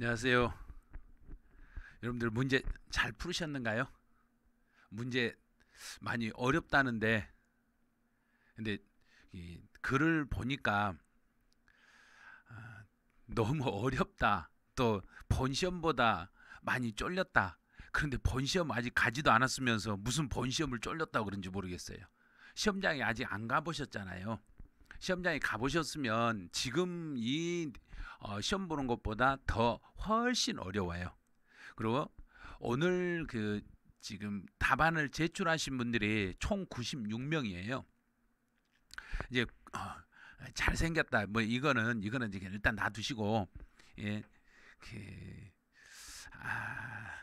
안녕하세요. 여러분들 문제 잘 풀으셨는가요? 문제 많이 어렵다는데, 근데 이 글을 보니까 너무 어렵다. 또 본 시험보다 많이 쫄렸다. 그런데 본 시험 아직 가지도 않았으면서 무슨 본 시험을 쫄렸다고 그런지 모르겠어요. 시험장에 아직 안 가보셨잖아요. 시험장에 가보셨으면 지금 이 시험 보는 것보다 더 훨씬 어려워요. 그리고 오늘 지금 답안을 제출하신 분들이 총 96명이에요. 이제 잘생겼다. 뭐 이거는 이제 일단 놔두시고, 예, 그, 아,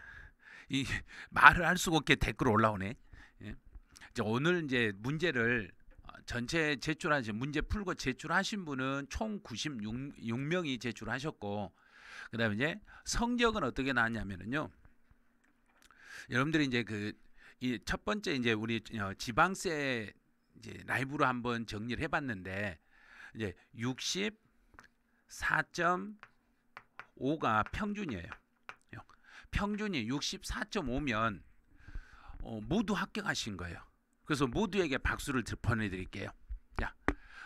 이 말을 할 수가 없게 댓글 올라오네. 예. 이제 오늘 이제 문제를 전체 제출하신 문제 풀고 제출하신 분은 총 96명이 제출하셨고, 그다음에 이제 성적은 어떻게 나왔냐면은요. 여러분들이 이제 이 첫 번째 이제 우리 지방세 이제 라이브로 한번 정리를 해봤는데, 이제 64.5가 평균이에요. 평균이 64.5면 모두 합격하신 거예요. 그래서 모두에게 박수를 보내드릴게요. 자,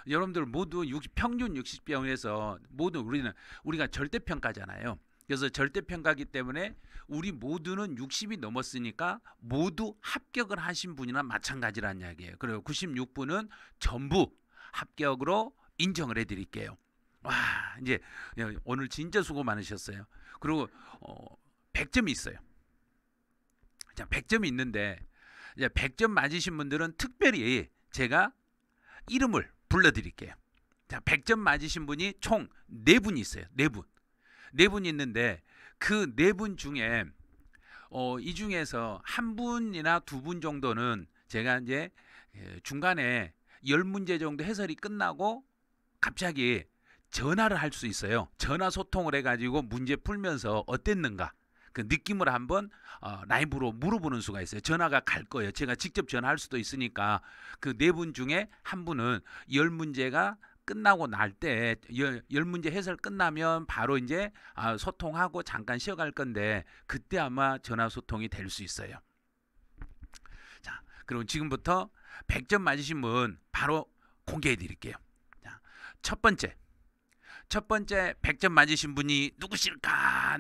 여러분들 모두 평균 60병에서 모두 우리가 절대평가잖아요. 그래서 절대평가기 때문에 우리 모두는 60이 넘었으니까 모두 합격을 하신 분이나 마찬가지라는 이야기예요. 그리고 96분은 전부 합격으로 인정을 해드릴게요. 와, 이제 오늘 진짜 수고 많으셨어요. 그리고 100점이 있어요. 자, 100점이 있는데 이제 100점 맞으신 분들은 특별히 제가 이름을 불러드릴게요. 자, 100점 맞으신 분이 총 4분이 있어요. 4분. 4분이 있는데 그 4분 중에 이 중에서 한 분이나 2분 정도는 제가 이제 중간에 10문제 정도 해설이 끝나고 갑자기 전화를 할 수 있어요. 전화 소통을 해가지고 문제 풀면서 어땠는가 그 느낌을 한번 라이브로 물어보는 수가 있어요. 전화가 갈 거예요. 제가 직접 전화할 수도 있으니까 그 4분 중에 한 분은 10문제가 끝나고 날 때 10문제 해설 끝나면 바로 이제 소통하고 잠깐 쉬어갈 건데 그때 아마 전화 소통이 될 수 있어요. 자, 그럼 지금부터 100점 맞으신 분 바로 공개해 드릴게요. 자, 첫 번째 100점 맞으신 분이 누구실까?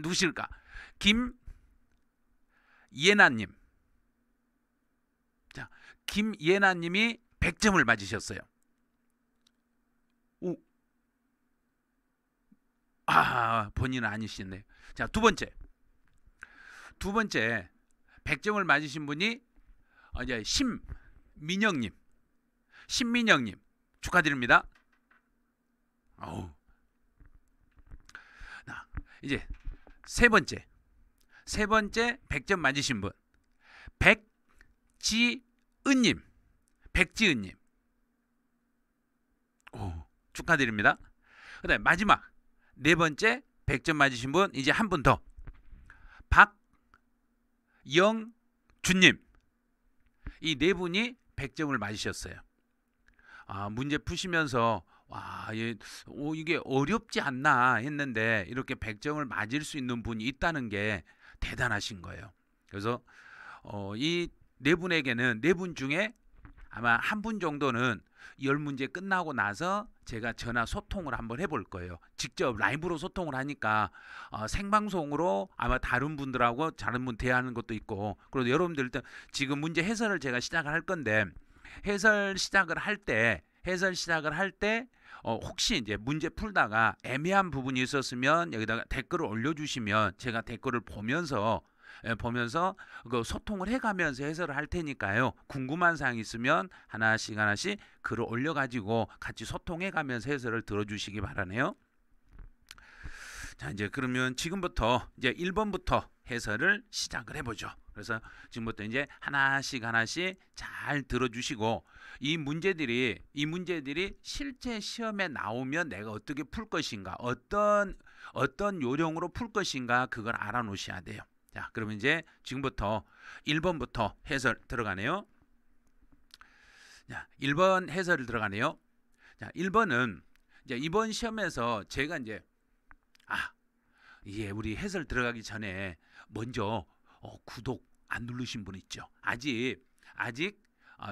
김예나님. 자, 김예나님이 100점을 맞으셨어요. 오, 본인은 아니시네요. 자, 두 번째 100점을 맞으신 분이 이제 신민영님 축하드립니다. 어우. 이제 세 번째 100점 맞으신 분 백지은님. 오, 축하드립니다. 그다음에 마지막 네 번째 100점 맞으신 분 이제 한 분 더 박영준님. 이 네 분이 100점을 맞으셨어요. 문제 푸시면서 이게 어렵지 않나 했는데 이렇게 100점을 맞을 수 있는 분이 있다는 게 대단하신 거예요. 그래서 이 네 분에게는 네 분 중에 아마 한 분 정도는 10문제 끝나고 나서 제가 전화 소통을 한번 해볼 거예요. 직접 라이브로 소통을 하니까 생방송으로 아마 다른 분 대화하는 것도 있고, 그리고 여러분들 일단 지금 문제 해설을 제가 시작을 할 건데 해설 시작을 할 때 혹시 이제 문제 풀다가 애매한 부분이 있었으면 여기다가 댓글을 올려주시면 제가 댓글을 보면서 그 소통을 해가면서 해설을 할 테니까요. 궁금한 사항 있으면 하나씩 글을 올려가지고 같이 소통해가면서 해설을 들어주시기 바라네요. 자, 이제 그러면 지금부터 이제 1번부터 해설을 시작을 해보죠. 그래서 지금부터 이제 하나씩 잘 들어주시고 이 문제들이 실제 시험에 나오면 내가 어떻게 풀 것인가, 어떤 요령으로 풀 것인가 그걸 알아놓으셔야 돼요. 자, 그러면 이제 지금부터 1번부터 해설 들어가네요. 자, 1번 해설을 들어가네요. 자, 1번은 이제 이번 시험에서 제가 이제 예, 우리 해설 들어가기 전에 먼저 구독 안 누르신 분 있죠? 아직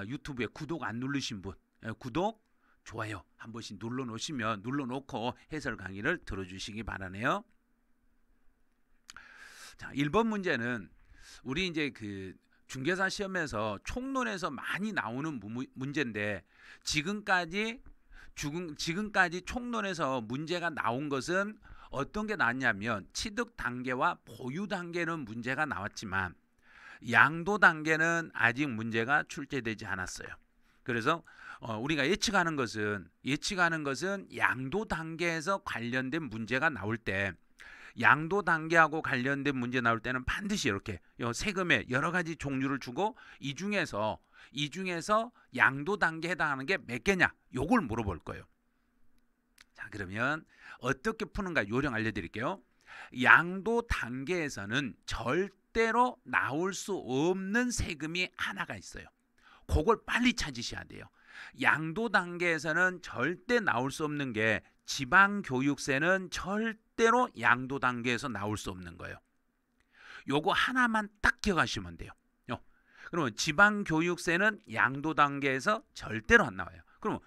유튜브에 구독 안 누르신 분, 구독, 좋아요 한 번씩 눌러놓고 해설 강의를 들어주시기 바라네요. 자, 1번 문제는 우리 이제 그 중개사 시험에서 총론에서 많이 나오는 문제인데 지금까지 총론에서 문제가 나온 것은 어떤 게 나왔냐면 취득 단계와 보유 단계는 문제가 나왔지만 양도 단계는 아직 문제가 출제되지 않았어요. 그래서 우리가 예측하는 것은 양도 단계에서 관련된 문제가 나올 때 양도 단계하고 관련된 문제 나올 때는 반드시 이렇게 세금의 여러 가지 종류를 주고 이 중에서 양도 단계에 해당하는 게 몇 개냐 요걸 물어볼 거예요. 자, 그러면 어떻게 푸는가 요령 알려드릴게요. 양도 단계에서는 절대로 나올 수 없는 세금이 하나가 있어요. 그걸 빨리 찾으셔야 돼요. 양도 단계에서는 절대 나올 수 없는 게 지방교육세는 절대로 양도 단계에서 나올 수 없는 거예요. 요거 하나만 딱 기억하시면 돼요. 그러면 지방교육세는 양도 단계에서 절대로 안 나와요. 그럼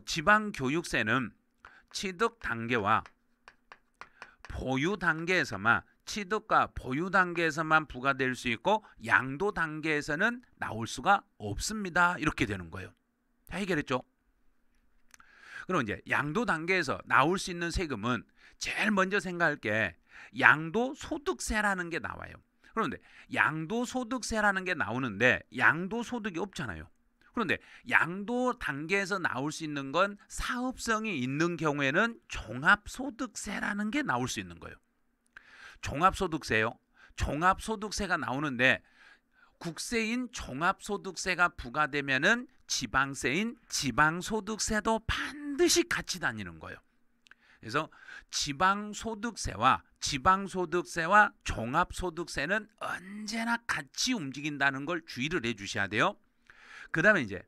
지방교육세는 취득 단계와 보유 단계에서만 취득과 보유 단계에서만 부과될 수 있고 양도 단계에서는 나올 수가 없습니다. 이렇게 되는 거예요. 다 해결했죠? 그럼 이제 양도 단계에서 나올 수 있는 세금은 제일 먼저 생각할 게 양도소득세라는 게 나와요. 그런데 양도소득세라는 게 나오는데 양도소득이 없잖아요. 그런데 양도 단계에서 나올 수 있는 건 사업성이 있는 경우에는 종합소득세라는 게 나올 수 있는 거예요. 종합소득세요. 종합소득세가 나오는데 국세인 종합소득세가 부과되면은 지방세인 지방소득세도 반드시 같이 다니는 거예요. 그래서 지방소득세와 종합소득세는 언제나 같이 움직인다는 걸 주의를 해주셔야 돼요. 그 다음에 이제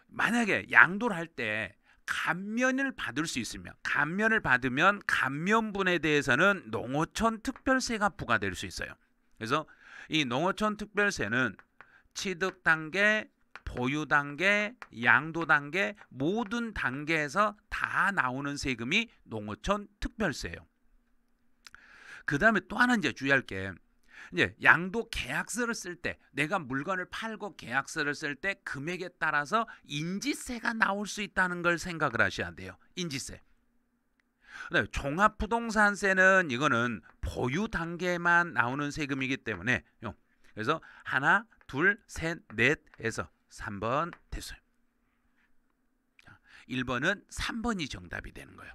만약에 양도를 할 때 감면을 받을 수 있으면 감면을 받으면 감면분에 대해서는 농어촌 특별세가 부과될 수 있어요. 그래서 이 농어촌 특별세는 취득 단계, 보유 단계, 양도 단계 모든 단계에서 다 나오는 세금이 농어촌 특별세예요. 그 다음에 또 하나 이제 주의할 게 이제 양도 계약서를 쓸 때 내가 물건을 팔고 계약서를 쓸 때 금액에 따라서 인지세가 나올 수 있다는 걸 생각을 하셔야 돼요. 인지세. 그다음에 종합부동산세는 이거는 보유 단계에만 나오는 세금이기 때문에 그래서 하나, 둘, 셋, 넷 해서 3번 됐어요. 1번은 3번이 정답이 되는 거예요.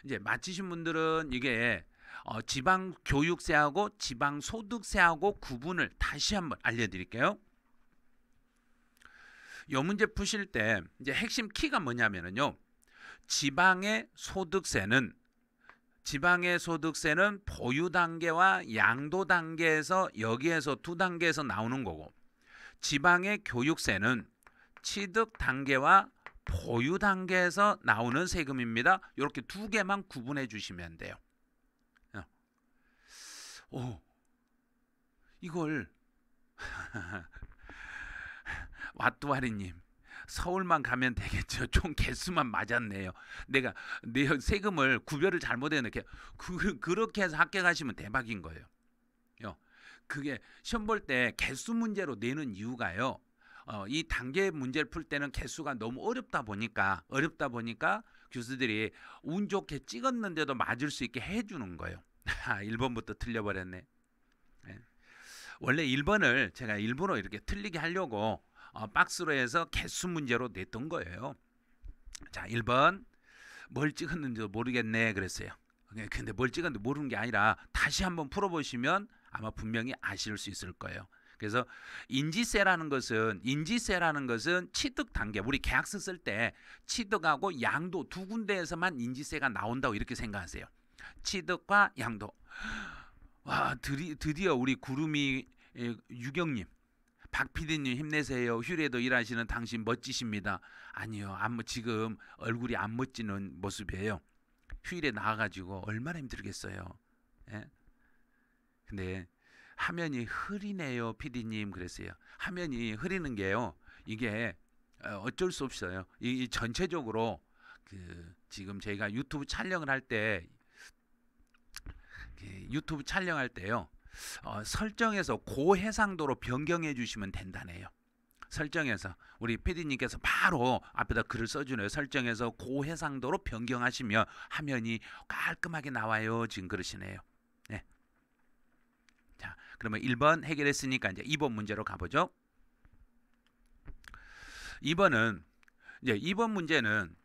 이제 맞히신 분들은 이게 지방교육세하고 지방소득세하고 구분을 다시 한번 알려드릴게요. 이 문제 푸실 때 이제 핵심 키가 뭐냐면요. 지방의 소득세는 보유 단계와 양도 단계에서 여기에서 두 단계에서 나오는 거고 지방의 교육세는 취득 단계와 보유 단계에서 나오는 세금입니다. 이렇게 두 개만 구분해 주시면 돼요. 이걸 왓두아리님 서울만 가면 되겠죠. 좀 개수만 맞았네요. 내가 내 세금을 구별을 잘못해 놓게 그렇게 해서 합격하시면 대박인 거예요. 그게 시험 볼 때 개수 문제로 내는 이유가요. 이 단계 문제를 풀 때는 개수가 너무 어렵다 보니까 교수들이 운 좋게 찍었는데도 맞을 수 있게 해주는 거예요. 1번부터 틀려버렸네. 원래 1번을 제가 일부러 이렇게 틀리게 하려고 박스로 해서 개수 문제로 냈던 거예요. 자, 1번 뭘 찍었는지도 모르겠네 그랬어요. 근데 뭘 찍었는지 모르는 게 아니라 다시 한번 풀어보시면 아마 분명히 아실 수 있을 거예요. 그래서 인지세라는 것은 취득 단계, 우리 계약서 쓸 때 취득하고 양도 두 군데에서만 인지세가 나온다고 이렇게 생각하세요. 취득과 양도. 와, 드디어 우리 구름이 유경님, 박 PD님 힘내세요. 휴례도 일하시는 당신 멋지십니다. 아니요, 지금 얼굴이 안 멋지는 모습이에요. 휴일에 나와가지고 얼마나 힘들겠어요. 예? 근데 화면이 흐리네요, PD님. 그랬어요. 화면이 흐리는 게요. 이게 어쩔 수 없어요. 이 전체적으로 지금 저희가 유튜브 촬영을 할 때 유튜브 촬영할 때요. 설정에서 고해상도로 변경해 주시면 된다네요. 설정에서 우리 PD님께서 바로 앞에다 글을 써주네요. 설정에서 고해상도로 변경하시면 화면이 깔끔하게 나와요. 지금 그러시네요. 네. 자, 그러면 1번 해결했으니까 이제 2번 문제로 가보죠. 2번은 이제 2번 문제는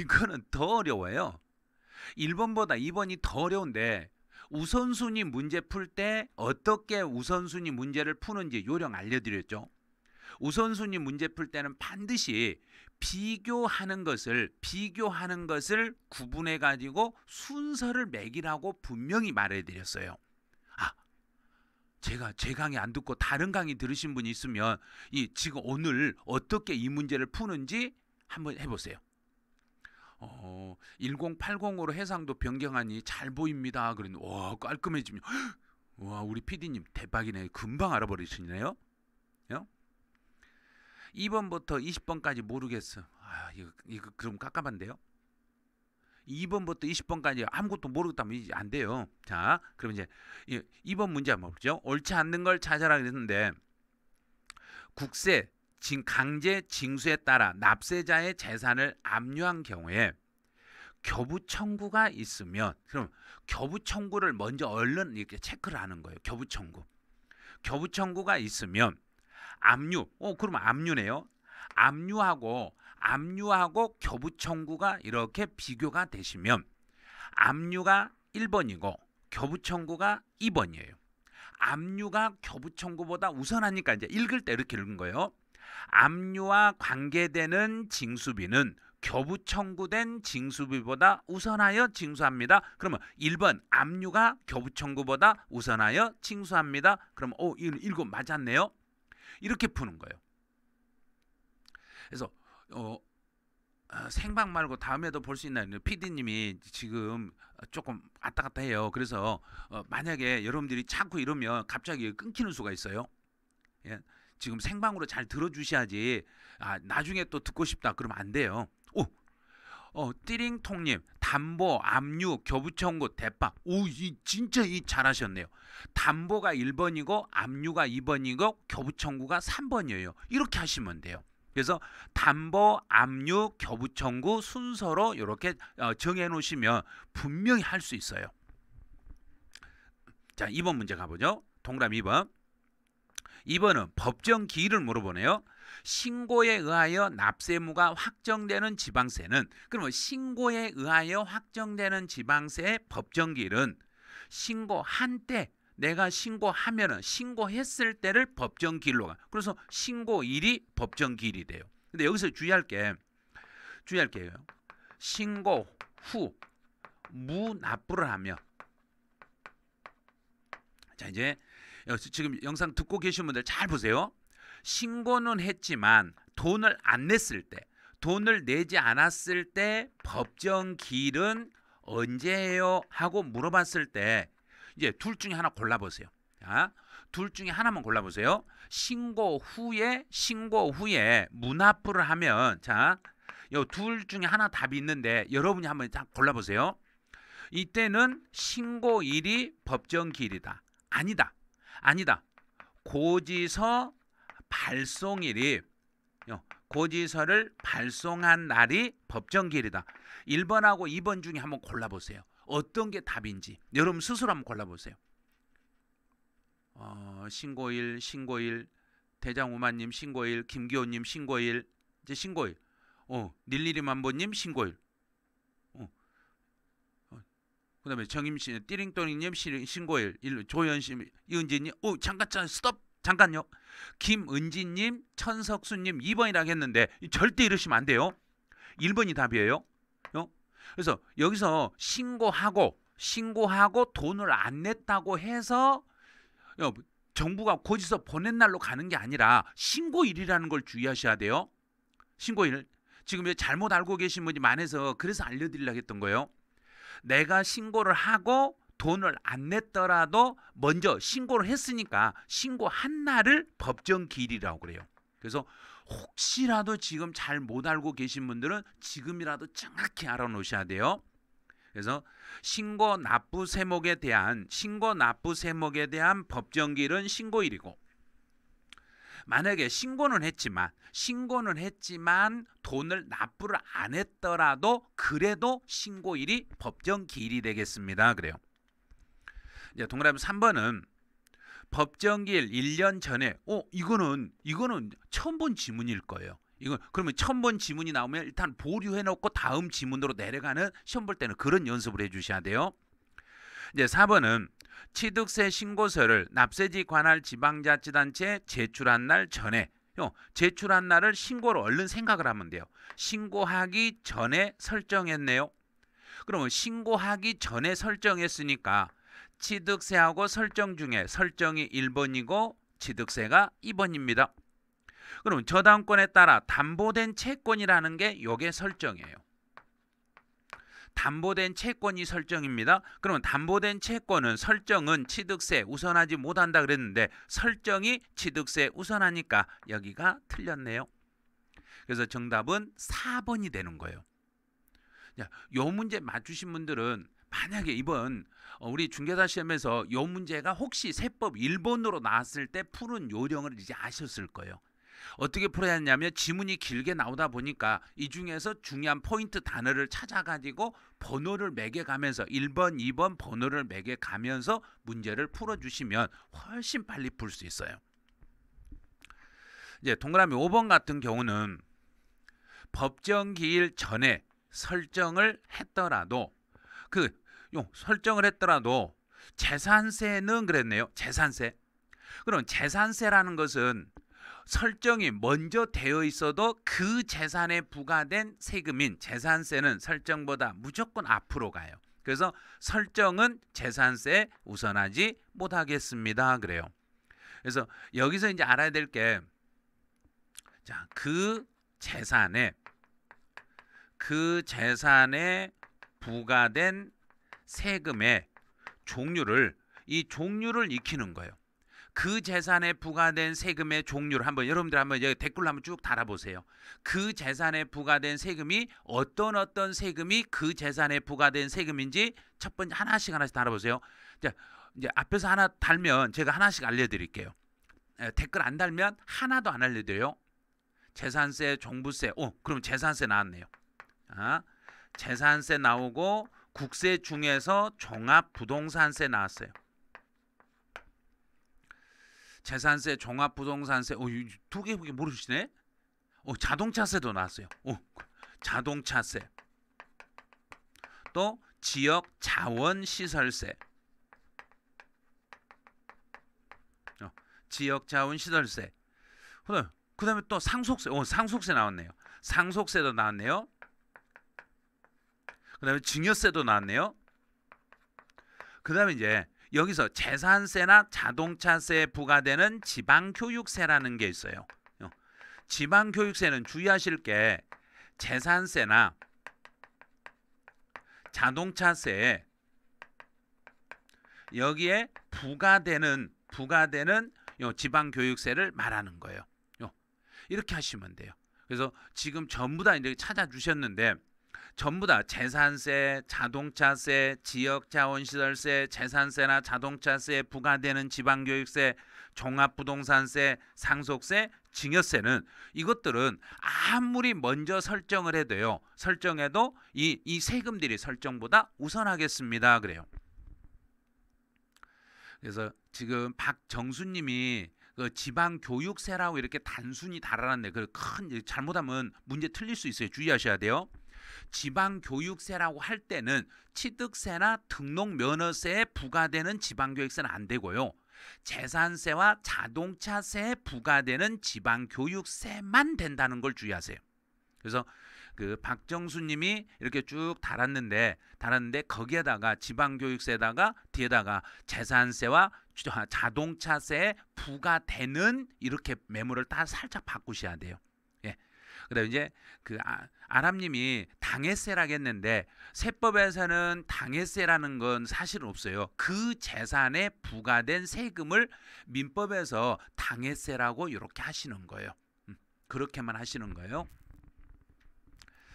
이거는 더 어려워요. 1번보다 2번이 더 어려운데 우선순위 문제 풀 때 어떻게 우선순위 문제를 푸는지 요령 알려드렸죠. 우선순위 문제 풀 때는 반드시 비교하는 것을 구분해 가지고 순서를 매기라고 분명히 말해드렸어요. 제가 제 강의 안 듣고 다른 강의 들으신 분이 있으면 지금 오늘 어떻게 이 문제를 푸는지 한번 해보세요. 1080으로 해상도 변경하니 잘 보입니다. 그러니 와 깔끔해지면 와 우리 PD님 대박이네. 금방 알아버리시네요. 2번부터 20번까지 모르겠어. 이거 그럼 깝깝한데요. 2번부터 20번까지 아무것도 모르겠다면 이제 안 돼요. 자, 그럼 이제 2번 문제 한번 보죠. 옳지 않는 걸 찾아라 그랬는데 국세, 강제 징수에 따라 납세자의 재산을 압류한 경우에 교부 청구가 있으면 그럼 교부 청구를 먼저 얼른 이렇게 체크를 하는 거예요. 교부 청구가 있으면 압류. 그러면 압류네요. 압류하고 교부 청구가 이렇게 비교가 되시면 압류가 1번이고 교부 청구가 2번이에요. 압류가 교부 청구보다 우선하니까 이제 읽을 때 이렇게 읽은 거예요. 압류와 관계되는 징수비는 교부 청구된 징수비보다 우선하여 징수합니다. 그러면 1번 압류가 교부 청구보다 우선하여 징수합니다. 그러면 이거 맞았네요. 이렇게 푸는 거예요. 그래서 생방 말고 다음에도 볼 수 있나요? PD님이 지금 조금 왔다 갔다 해요. 그래서 만약에 여러분들이 자꾸 이러면 갑자기 끊기는 수가 있어요. 예? 지금 생방으로 잘 들어주셔야지. 나중에 또 듣고 싶다 그러면 안 돼요. 띠링통님 담보, 압류, 교부청구 대박. 진짜 잘하셨네요. 담보가 1번이고 압류가 2번이고 교부청구가 3번이에요. 이렇게 하시면 돼요. 그래서 담보, 압류, 교부청구 순서로 이렇게 정해 놓으시면 분명히 할 수 있어요. 자, 2번 문제 가보죠. 동그라미 2번. 2번은 법정 기일을 물어보네요. 신고에 의하여 납세무가 확정되는 지방세는 그러면 신고에 의하여 확정되는 지방세의 법정 기일은 신고한 때 내가 신고하면은 신고했을 때를 법정 기일로 가. 그래서 신고일이 법정 기일이 돼요. 근데 여기서 주의할 게요. 신고 후 무납부를 하면 자 이제 지금 영상 듣고 계신 분들 잘 보세요. 신고는 했지만 돈을 안 냈을 때, 돈을 내지 않았을 때 법정 기일은 언제예요? 하고 물어봤을 때 이제 둘 중에 하나 골라보세요. 자, 둘 중에 하나만 골라보세요. 신고 후에 무납부를 하면 자, 요 둘 중에 하나 답이 있는데 여러분이 한번 딱 골라보세요. 이때는 신고일이 법정 기일이다. 아니다. 고지서 발송일이 고지서를 발송한 날이 법정 기일이다. 1번하고 2번 중에 한번 골라보세요. 어떤 게 답인지 여러분 스스로 한번 골라보세요. 신고일 대장우마님 신고일, 김기호님 신고일, 이제 신고일, 닐리리만보님 신고일, 그다음에 정임씨, 띠링또링님 신고일, 조현씨, 이은지님, 잠깐요. 김은지님, 천석수님 2번이라고 했는데 절대 이러시면 안 돼요. 1번이 답이에요. 그래서 여기서 신고하고 돈을 안 냈다고 해서 정부가 고지서 보낸 날로 가는 게 아니라 신고일이라는 걸 주의하셔야 돼요. 신고일. 지금 잘못 알고 계신 분이 많아서 그래서 알려드리려고 했던 거예요. 내가 신고를 하고 돈을 안 냈더라도 먼저 신고를 했으니까 신고한 날을 법정 기일이라고 그래요. 그래서 혹시라도 지금 잘 못 알고 계신 분들은 지금이라도 정확히 알아놓으셔야 돼요. 그래서 신고 납부 세목에 대한 법정기일은 신고일이고, 만약에 신고는 했지만 돈을 납부를 안 했더라도 그래도 신고일이 법정기일이 되겠습니다. 그래요. 이제 동그라미 3번은 법정기일 1년 전에 이거는 처음 본 지문일 거예요. 그러면 처음 본 지문이 나오면 일단 보류해 놓고 다음 지문으로 내려가는, 시험 볼 때는 그런 연습을 해 주셔야 돼요. 이제 4번은 취득세 신고서를 납세지 관할 지방자치단체에 제출한 날 전에, 제출한 날을 신고를 얼른 생각을 하면 돼요. 신고하기 전에 설정했네요. 그러면 신고하기 전에 설정했으니까 취득세하고 설정 중에 설정이 1번이고 취득세가 2번입니다. 그럼 저당권에 따라 담보된 채권이라는 게 요게 설정이에요. 담보된 채권이 설정입니다. 그러면 담보된 채권은 설정은 취득세 우선하지 못한다 그랬는데 설정이 취득세 우선하니까 여기가 틀렸네요. 그래서 정답은 4번이 되는 거예요. 자, 요 문제 맞추신 분들은 만약에 이번 우리 중개사 시험에서 요 문제가 혹시 세법 1번으로 나왔을 때 푸는 요령을 이제 아셨을 거예요. 어떻게 풀어야 하냐면 지문이 길게 나오다 보니까 이 중에서 중요한 포인트 단어를 찾아가지고 번호를 매겨가면서 1번, 2번 번호를 매겨가면서 문제를 풀어주시면 훨씬 빨리 풀 수 있어요. 이제 동그라미 5번 같은 경우는 법정기일 전에 설정을 했더라도 재산세는 그랬네요. 재산세. 그럼 재산세라는 것은 설정이 먼저 되어 있어도 그 재산에 부과된 세금인 재산세는 설정보다 무조건 앞으로 가요. 그래서 설정은 재산세 우선하지 못하겠습니다. 그래요. 그래서 여기서 이제 알아야 될 게, 자, 그 재산에 부과된 세금의 종류를 익히는 거예요. 그 재산에 부과된 세금의 종류를 여러분들 여기 댓글로 한번 쭉 달아보세요. 그 재산에 부과된 세금이 어떤 세금이 그 재산에 부과된 세금인지 첫 번째 하나씩 달아보세요. 이제 앞에서 하나 달면 제가 하나씩 알려드릴게요. 댓글 안 달면 하나도 안 알려드려요. 재산세, 종부세. 그럼 재산세 나왔네요. 재산세 나오고 국세 중에서 종합부동산세 나왔어요. 재산세, 종합부동산세, 두 개 모르시네? 자동차세도 나왔어요. 자동차세. 또 지역자원시설세. 지역자원시설세. 그 다음에 또 상속세. 상속세 나왔네요. 상속세도 나왔네요. 그 다음에 증여세도 나왔네요. 그 다음에 이제 여기서 재산세나 자동차세에 부과되는 지방교육세라는 게 있어요. 지방교육세는 주의하실 게 재산세나 자동차세에 여기에 부과되는 지방교육세를 말하는 거예요. 이렇게 하시면 돼요. 그래서 지금 전부 다 이제 찾아주셨는데 전부 다 재산세, 자동차세, 지역자원시설세, 재산세나 자동차세에 부과되는 지방교육세, 종합부동산세, 상속세, 증여세는 이것들은 아무리 먼저 설정을 해도요. 설정해도 이 세금들이 설정보다 우선하겠습니다. 그래요. 그래서 지금 박정수님이 그 지방교육세라고 이렇게 단순히 달아놨네. 그 큰 잘못하면 문제 틀릴 수 있어요. 주의하셔야 돼요. 지방교육세라고 할 때는 취득세나 등록면허세에 부과되는 지방교육세는 안 되고요. 재산세와 자동차세에 부과되는 지방교육세만 된다는 걸 주의하세요. 그래서 그 박정수님이 이렇게 쭉 달았는데 거기에다가 지방교육세에다가 뒤에다가 재산세와 자동차세에 부과되는 이렇게 메모를 다 살짝 바꾸셔야 돼요. 예. 그다음에 이제 그 아람님이 당해세라고 했는데 세법에서는 당해세라는 건 사실은 없어요. 그 재산에 부과된 세금을 민법에서 당해세라고 이렇게 하시는 거예요. 그렇게만 하시는 거예요.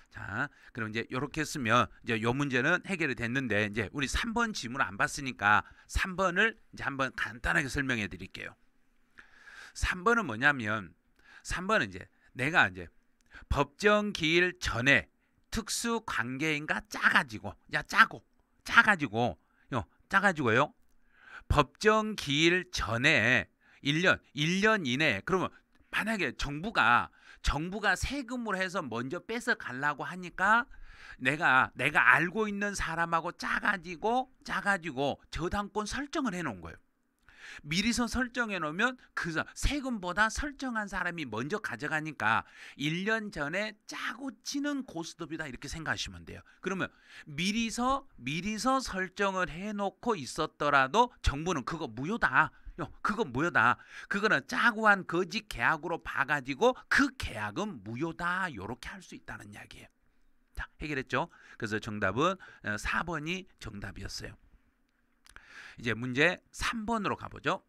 자, 그럼 이제 이렇게 쓰면 이제 요 문제는 해결이 됐는데 이제 우리 3번 지문 안 봤으니까 3번을 이제 한번 간단하게 설명해 드릴게요. 3번은 뭐냐면 3번은 이제 내가 이제 법정 기일 전에 특수 관계인가 짜가지고요 법정 기일 전에 1년 이내에 그러면 만약에 정부가 세금으로 해서 먼저 뺏어 가려고 하니까 내가 알고 있는 사람하고 짜가지고 저당권 설정을 해 놓은 거예요. 미리서 설정해 놓으면 그 세금보다 설정한 사람이 먼저 가져가니까 1년 전에 짜고 치는 고스톱이다 이렇게 생각하시면 돼요. 그러면 미리서 설정을 해 놓고 있었더라도 정부는 그거 무효다. 그거는 짜고 한 거짓 계약으로 봐가지고 그 계약은 무효다. 요렇게 할 수 있다는 이야기예요. 자, 해결했죠? 그래서 정답은 4번이 정답이었어요. 이제 문제 3번으로 가보죠.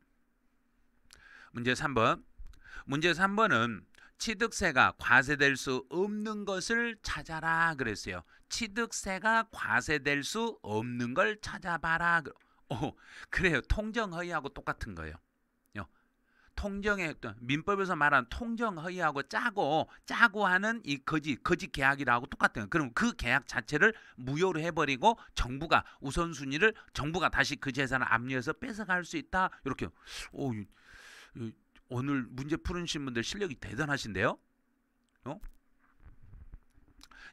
문제 3번은 취득세가 과세될 수 없는 것을 찾아라 그랬어요. 취득세가 과세될 수 없는 걸 찾아봐라. 그래요. 통정허위하고 똑같은 거예요. 통정의 민법에서 말하는 통정허위하고 짜고 하는 이 거짓 계약이라고 똑같은 거예요. 그럼 그 계약 자체를 무효로 해버리고 정부가 우선순위를 다시 그 재산을 압류해서 뺏어갈 수 있다. 이렇게. 오늘 문제 푸르신 분들 실력이 대단하신데요.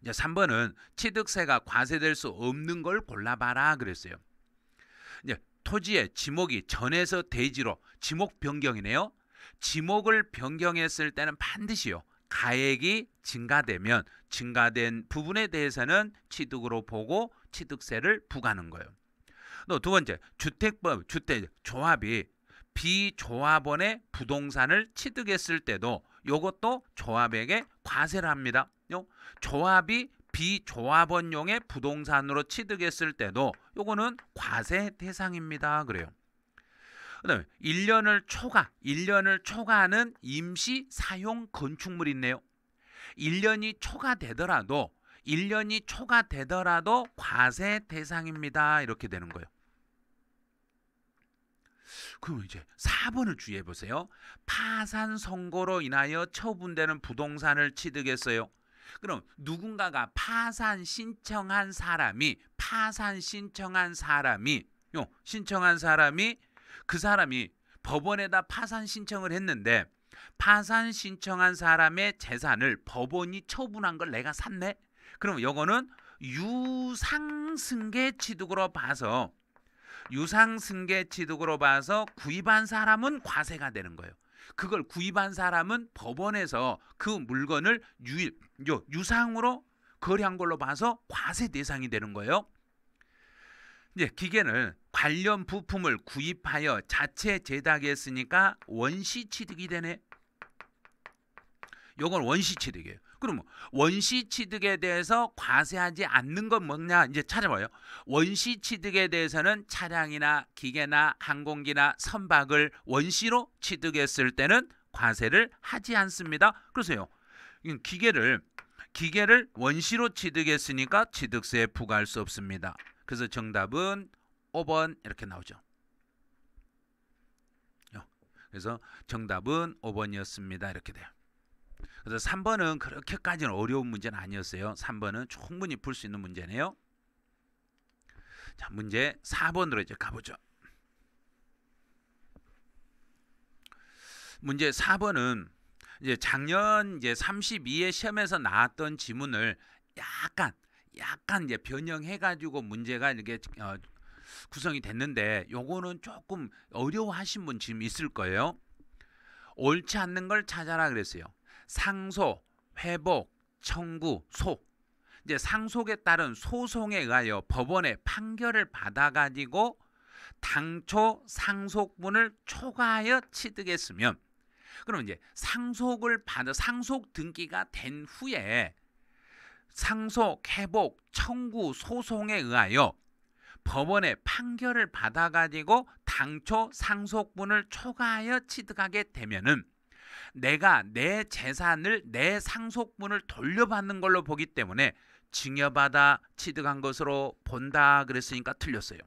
이제 3번은 취득세가 과세될 수 없는 걸 골라봐라 그랬어요. 이제 토지의 지목이 전에서 대지로 지목 변경이네요. 지목을 변경했을 때는 반드시요. 가액이 증가된 부분에 대해서는 취득으로 보고 취득세를 부과하는 거예요. 또 두 번째, 조합이 비조합원의 부동산을 취득했을 때도 이것도 조합에게 과세를 합니다. 조합이 비조합원용의 부동산으로 취득했을 때도 요거는 과세 대상입니다. 그래요. 그다음에 1년을 초과하는 임시 사용 건축물이 있네요. 1년이 초과되더라도 과세 대상입니다. 이렇게 되는 거예요. 그럼 이제 4번을 주의해 보세요. 파산 선고로 인하여 처분되는 부동산을 취득했어요. 그럼 누군가가 파산 신청한 사람이 그 사람이 법원에다 파산 신청을 했는데 파산 신청한 사람의 재산을 법원이 처분한 걸 내가 샀네. 그럼 요거는 유상승계 취득으로 봐서 구입한 사람은 과세가 되는 거예요. 그걸 구입한 사람은 법원에서 그 물건을 유상으로 거래한 걸로 봐서 과세 대상이 되는 거예요. 이제 기계는 관련 부품을 구입하여 자체 제작했으니까 원시 취득이 되네. 요건 원시 취득이에요. 그럼 원시 취득에 대해서 과세하지 않는 건 뭐냐 이제 찾아봐요. 원시 취득에 대해서는 차량이나 기계나 항공기나 선박을 원시로 취득했을 때는 과세를 하지 않습니다. 그러세요. 기계를 원시로 취득했으니까 취득세에 부과할 수 없습니다. 그래서 정답은 5번 이렇게 나오죠. 그래서 정답은 5번이었습니다. 이렇게 돼요. 그래서 3번은 그렇게까지는 어려운 문제는 아니었어요. 3번은 충분히 풀 수 있는 문제네요. 자, 문제 4번으로 이제 가보죠. 문제 4번은 이제 작년 32회 시험에서 나왔던 지문을 약간 이제 변형해가지고 문제가 이렇게 구성이 됐는데 요거는 조금 어려워하신 분 지금 있을 거예요. 옳지 않는 걸 찾아라 그랬어요. 상소, 회복, 청구, 소. 이제 상속에 따른 소송에 의하여 법원의 판결을 받아가지고 당초 상속분을 초과하여 취득했으면 그럼 이제 상속을 받아 상속 등기가 된 후에 상속, 회복, 청구, 소송에 의하여 법원의 판결을 받아가지고 당초 상속분을 초과하여 취득하게 되면은 내가 내 재산을 내 상속분을 돌려받는 걸로 보기 때문에 증여받아 취득한 것으로 본다 그랬으니까 틀렸어요.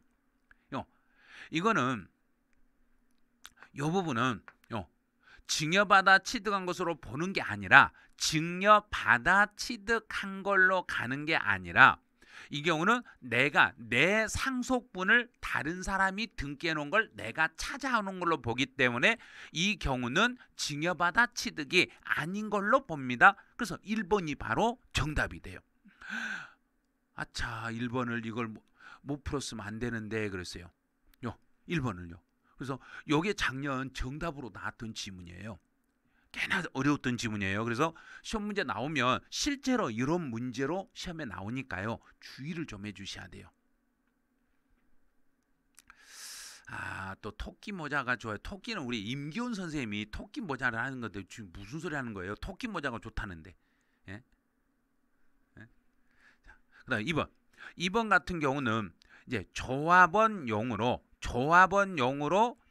이거는 이 부분은 증여받아 취득한 것으로 보는 게 아니라 증여받아 취득한 걸로 가는 게 아니라 이 경우는 내가 내 상속분을 다른 사람이 등기해 놓은 걸 내가 찾아오는 걸로 보기 때문에 이 경우는 증여받아 취득이 아닌 걸로 봅니다. 그래서 1번이 바로 정답이 돼요. 아차, 1번을 이걸 못 풀었으면 안 되는데 그랬어요. 1번을요. 그래서 이게 작년 정답으로 나왔던 지문이에요. 꽤나 어려웠던 지문이에요. 그래서 시험 문제 나오면 실제로 이런 문제로 시험에 나오니까요. 주의를 좀 해주셔야 돼요. 또 토끼 모자가 좋아요. 토끼는 우리 임기훈 선생님이 토끼 모자를 하는 건데 지금 무슨 소리 하는 거예요? 토끼 모자가 좋다는데. 예? 예? 그다음 2번 같은 경우는 이제 조합원용으로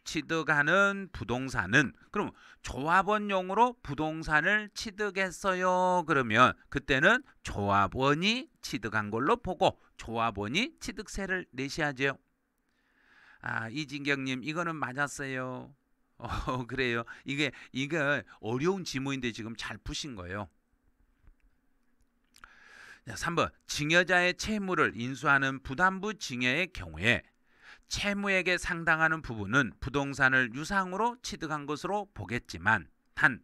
취득하는 부동산은, 그럼 조합원용으로 부동산을 취득했어요. 그러면 그때는 조합원이 취득한 걸로 보고 조합원이 취득세를 내셔야죠. 이진경님 이거는 맞았어요. 그래요. 이게 어려운 지문인데 지금 잘 푸신 거예요. 자, 3번 증여자의 채무를 인수하는 부담부 증여의 경우에 채무액에 상당하는 부분은 부동산을 유상으로 취득한 것으로 보겠지만 단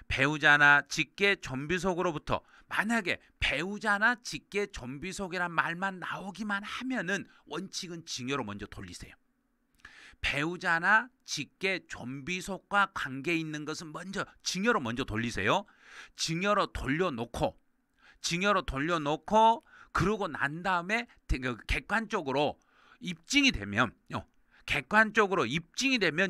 배우자나 직계 존비속으로부터, 만약에 배우자나 직계 존비속이란 말만 나오기만 하면은 원칙은 증여로 먼저 돌리세요. 배우자나 직계 존비속과 관계 있는 것은 먼저 증여로 먼저 돌리세요. 증여로 돌려놓고 그러고 난 다음에 객관적으로 입증이 되면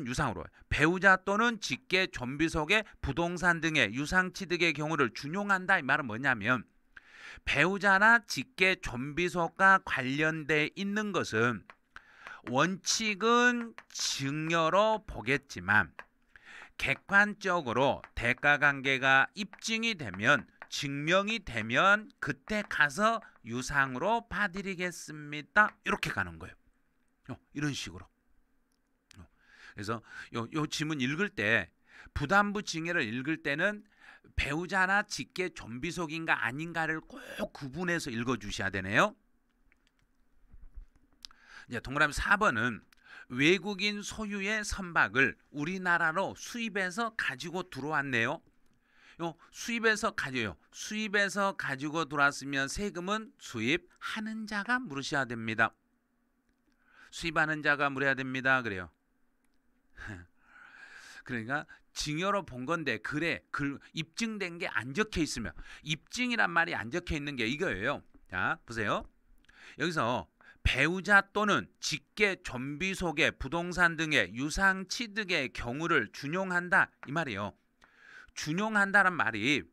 유상으로, 배우자 또는 직계 존비속의 부동산 등의 유상 취득의 경우를 준용한다. 이 말은 뭐냐면 배우자나 직계 존비속과 관련돼 있는 것은 원칙은 증여로 보겠지만 객관적으로 대가관계가 입증이 되면, 증명이 되면 그때 가서 유상으로 봐드리겠습니다. 이렇게 가는 거예요. 이런 식으로. 그래서 요 지문 읽을 때, 부담부 증여를 읽을 때는 배우자나 직계 존비속인가 아닌가를 꼭 구분해서 읽어주셔야 되네요. 이제 동그라미 4번은 외국인 소유의 선박을 우리나라로 수입해서 가지고 들어왔네요. 수입해서 가지고 들어왔으면 세금은 수입하는 자가 물으셔야 됩니다. 수입하는 자가 물어야 됩니다. 그래요. 그러니까 증여로 본 건데 입증된 게 안 적혀 있으면, 입증이란 말이 안 적혀 있는 게 이거예요. 자, 보세요. 여기서 배우자 또는 직계 존비속의 부동산 등의 유상 취득의 경우를 준용한다 이 말이에요. 준용한다는 말은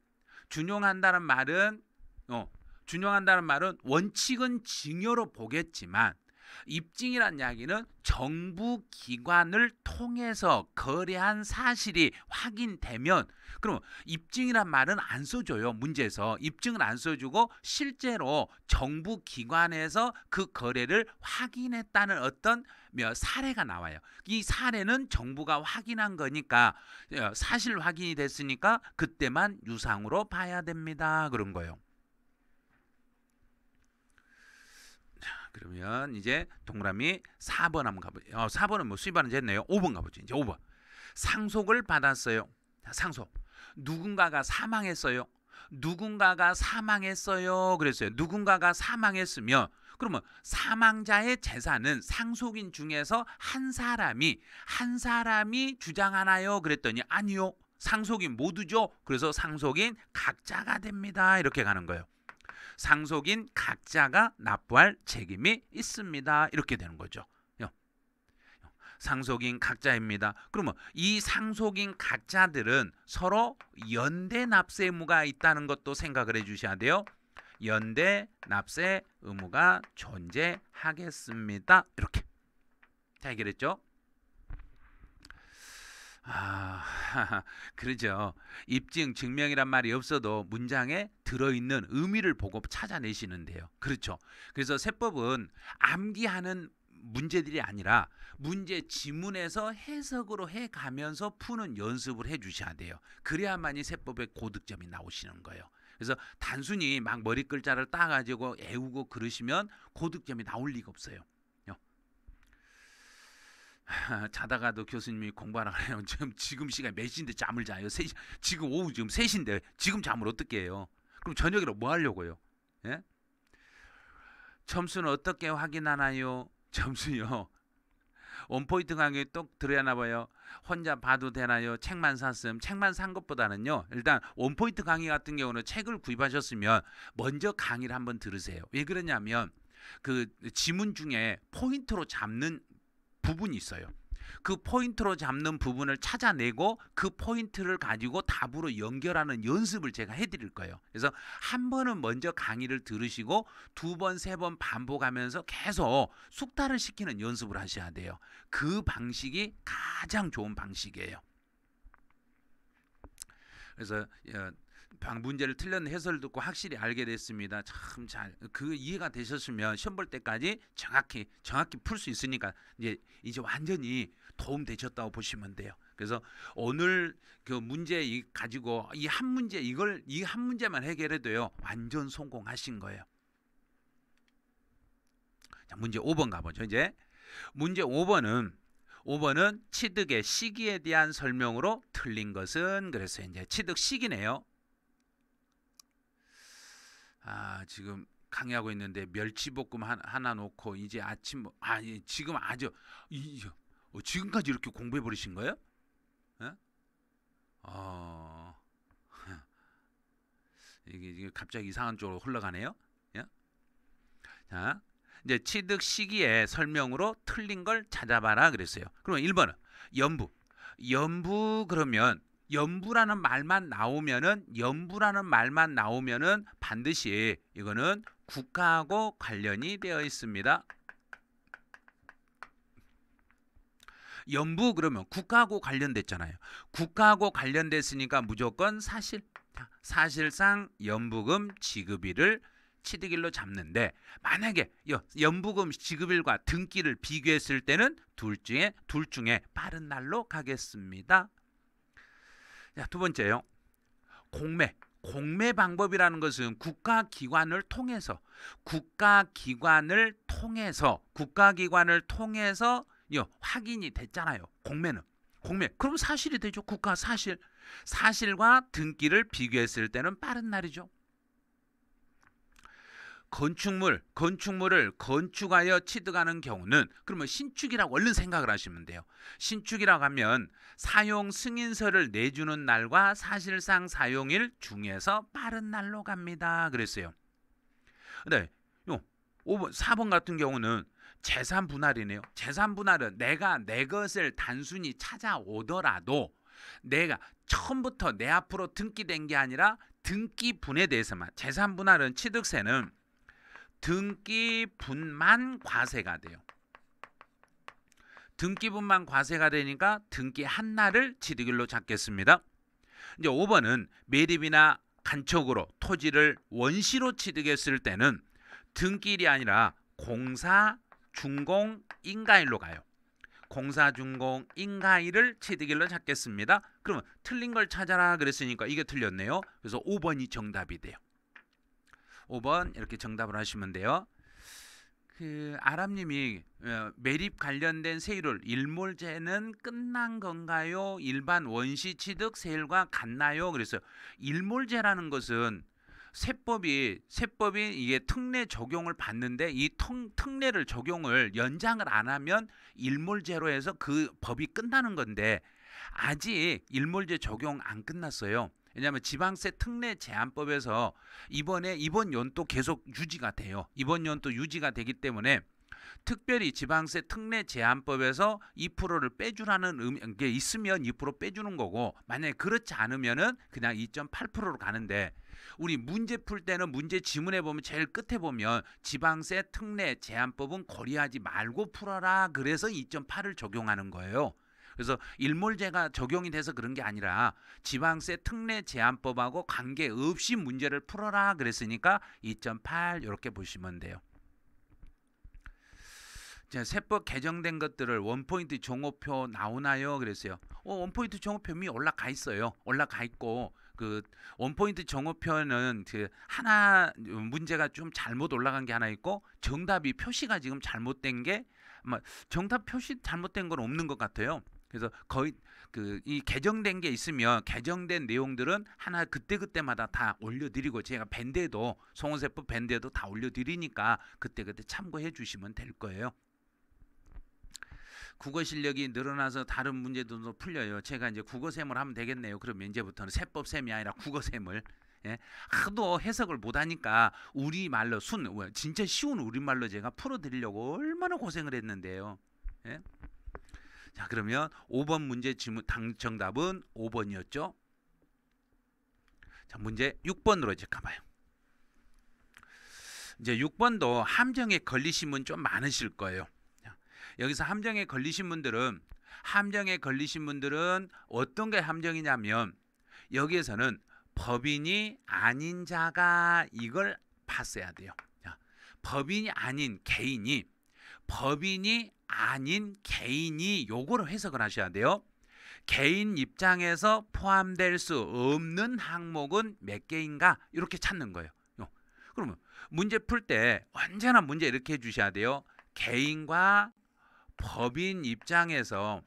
원칙은 증여로 보겠지만 입증이란 이야기는 정부 기관을 통해서 거래한 사실이 확인되면, 그럼 입증이란 말은 안 써줘요. 문제에서 입증은 안 써주고 실제로 정부 기관에서 그 거래를 확인했다는 어떤 사례가 나와요. 이 사례는 정부가 확인한 거니까, 사실 확인이 됐으니까 그때만 유상으로 봐야 됩니다. 그런 거예요. 그러면 이제 동그라미 4번 한번 가보죠. 4번은 뭐 수입하는 지 했네요. 5번 가보죠. 이제 5번. 상속을 받았어요. 상속. 누군가가 사망했어요. 그랬어요. 누군가가 사망했으면, 그러면 사망자의 재산은 상속인 중에서 한 사람이 주장하나요? 그랬더니 아니요. 상속인 모두죠. 그래서 상속인 각자가 됩니다. 이렇게 가는 거예요. 상속인 각자가 납부할 책임이 있습니다. 이렇게 되는 거죠. 상속인 각자입니다. 그러면 이 상속인 각자들은 서로 연대 납세 의무가 있다는 것도 생각을 해주셔야 돼요. 연대 납세 의무가 존재하겠습니다. 이렇게 자, 해결했죠? 그러죠. 입증, 증명이란 말이 없어도 문장에 들어있는 의미를 보고 찾아내시는데요. 그렇죠. 그래서 세법은 암기하는 문제들이 아니라 문제 지문에서 해석으로 해가면서 푸는 연습을 해주셔야 돼요. 그래야만이 세법의 고득점이 나오시는 거예요. 그래서 단순히 막 머리 글자를 따가지고 애우고 그러시면 고득점이 나올 리가 없어요. 자다가도 교수님이 공부하라 그래요. 지금 시간 몇 시인데 잠을 자요? 3시, 지금 오후 지금 3시인데 지금 잠을 어떻게 해요? 그럼 저녁이라 뭐 하려고요? 예? 점수는 어떻게 확인하나요? 점수요. 원포인트 강의 똑 들어야나 봐요. 혼자 봐도 되나요? 책만 샀음. 책만 산 것보다는요. 일단 원포인트 강의 같은 경우는 책을 구입하셨으면 먼저 강의를 한번 들으세요. 왜 그러냐면 그 지문 중에 포인트로 잡는 부분이 있어요. 그 포인트로 잡는 부분을 찾아내고 그 포인트를 가지고 답으로 연결하는 연습을 제가 해드릴 거예요. 그래서 한 번은 먼저 강의를 들으시고 두 번, 세 번 반복하면서 계속 숙달을 시키는 연습을 하셔야 돼요. 그 방식이 가장 좋은 방식이에요. 그래서 문제를 틀렸는 해설을 듣고 확실히 알게 됐습니다. 참 잘 그 이해가 되셨으면 시험 볼 때까지 정확히 풀 수 있으니까 이제 완전히 도움 되셨다고 보시면 돼요. 그래서 오늘 그 문제 가지고 이 한 문제만 해결해도요 완전 성공하신 거예요. 자, 문제 5번 가보죠. 이제 문제 5번은 취득의 시기에 대한 설명으로 틀린 것은 그래서 이제 취득 시기네요. 지금 강의하고 있는데 멸치볶음 하나 놓고 이제 아침 지금 아주 지금까지 이렇게 공부해 버리신 거예요? 예? 이게 갑자기 이상한 쪽으로 흘러가네요. 예? 자, 이제 취득 시기의 설명으로 틀린 걸 찾아봐라 그랬어요. 그러면 1번은 연부 그러면 연부라는 말만 나오면은 반드시 이거는 국가하고 관련이 되어 있습니다. 연부 그러면 국가하고 관련됐잖아요. 국가하고 관련됐으니까 무조건 사실상 연부금 지급일을 취득일로 잡는데 만약에 연부금 지급일과 등기를 비교했을 때는 둘 중에 빠른 날로 가겠습니다. 자, 두 번째요. 공매 방법이라는 것은 국가기관을 통해서 확인이 됐잖아요. 공매 그럼 사실이 되죠. 국가 사실과 등기를 비교했을 때는 빠른 날이죠. 건축물을 건축하여 취득하는 경우는 그러면 신축이라고 얼른 생각을 하시면 돼요. 신축이라고 하면 사용 승인서를 내주는 날과 사실상 사용일 중에서 빠른 날로 갑니다. 그랬어요. 네, 4번 같은 경우는 재산 분할이네요. 재산 분할은 내가 내 것을 단순히 찾아오더라도 내가 처음부터 내 앞으로 등기된 게 아니라 등기분에 대해서만 재산 분할은 취득세는 등기분만 과세가 돼요. 등기분만 과세가 되니까 등기한 날을 취득일로 잡겠습니다. 이제 5번은 매립이나 간척으로 토지를 원시로 취득했을 때는 등기일이 아니라 공사, 준공, 인가일로 가요. 공사, 준공, 인가일을 취득일로 잡겠습니다. 그러면 틀린 걸 찾아라 그랬으니까 이게 틀렸네요. 그래서 5번이 정답이 돼요. 5번 이렇게 정답을 하시면 돼요. 아람님이 매립 관련된 세율을 일몰제는 끝난 건가요? 일반 원시 취득 세율과 같나요? 그래서 일몰제라는 것은 세법이 이게 특례 적용을 받는데 이 특례를 적용을 연장을 안 하면 일몰제로 해서 그 법이 끝나는 건데 아직 일몰제 적용 안 끝났어요. 왜냐하면 지방세 특례 제한법에서 이번 연도 계속 유지가 돼요. 이번 연도 유지가 되기 때문에 특별히 지방세 특례 제한법에서 2%를 빼주라는 게 있으면 2% 빼주는 거고, 만약에 그렇지 않으면은 그냥 2.8%로 가는데, 우리 문제 풀 때는 문제 지문에 보면 제일 끝에 보면 지방세 특례 제한법은 고려하지 말고 풀어라, 그래서 2.8을 적용하는 거예요. 그래서 일몰제가 적용이 돼서 그런 게 아니라 지방세 특례 제한법하고 관계없이 문제를 풀어라 그랬으니까 2.8 이렇게 보시면 돼요. 자, 세법 개정된 것들을 원포인트 종호표 나오나요? 그랬어요. 원포인트 종호표 이미 올라가 있어요. 올라가 있고, 그 원포인트 종호표는 그 하나 문제가 좀 잘못 올라간 게 하나 있고, 정답이 표시가 지금 잘못된 게, 아마 정답 표시 잘못된 건 없는 것 같아요. 그래서 거의 이 개정된 게 있으면 개정된 내용들은 하나 그때마다 다 올려드리고, 제가 밴드에도 송원세법 밴드에도 다 올려드리니까 그때 참고해 주시면 될 거예요. 국어 실력이 늘어나서 다른 문제도 풀려요. 제가 이제 국어셈을 하면 되겠네요. 그러면 이제부터는 세법셈이 아니라 국어셈을. 예? 하도 해석을 못하니까 우리말로 진짜 쉬운 우리말로 제가 풀어드리려고 얼마나 고생을 했는데요. 예? 자, 그러면 5번 문제 지문 정답은 5번이었죠. 자, 문제 6번으로 이제 가봐요. 이제 6번도 함정에 걸리신 분 좀 많으실 거예요. 여기서 함정에 걸리신 분들은 어떤 게 함정이냐면, 여기에서는 법인이 아닌 자가 이걸 봤어야 돼요. 자, 법인이 아닌 개인이 요거를 해석을 하셔야 돼요. 개인 입장에서 포함될 수 없는 항목은 몇 개인가 이렇게 찾는 거예요. 그러면 문제 풀 때 언제나 문제 이렇게 해주셔야 돼요. 개인과 법인 입장에서,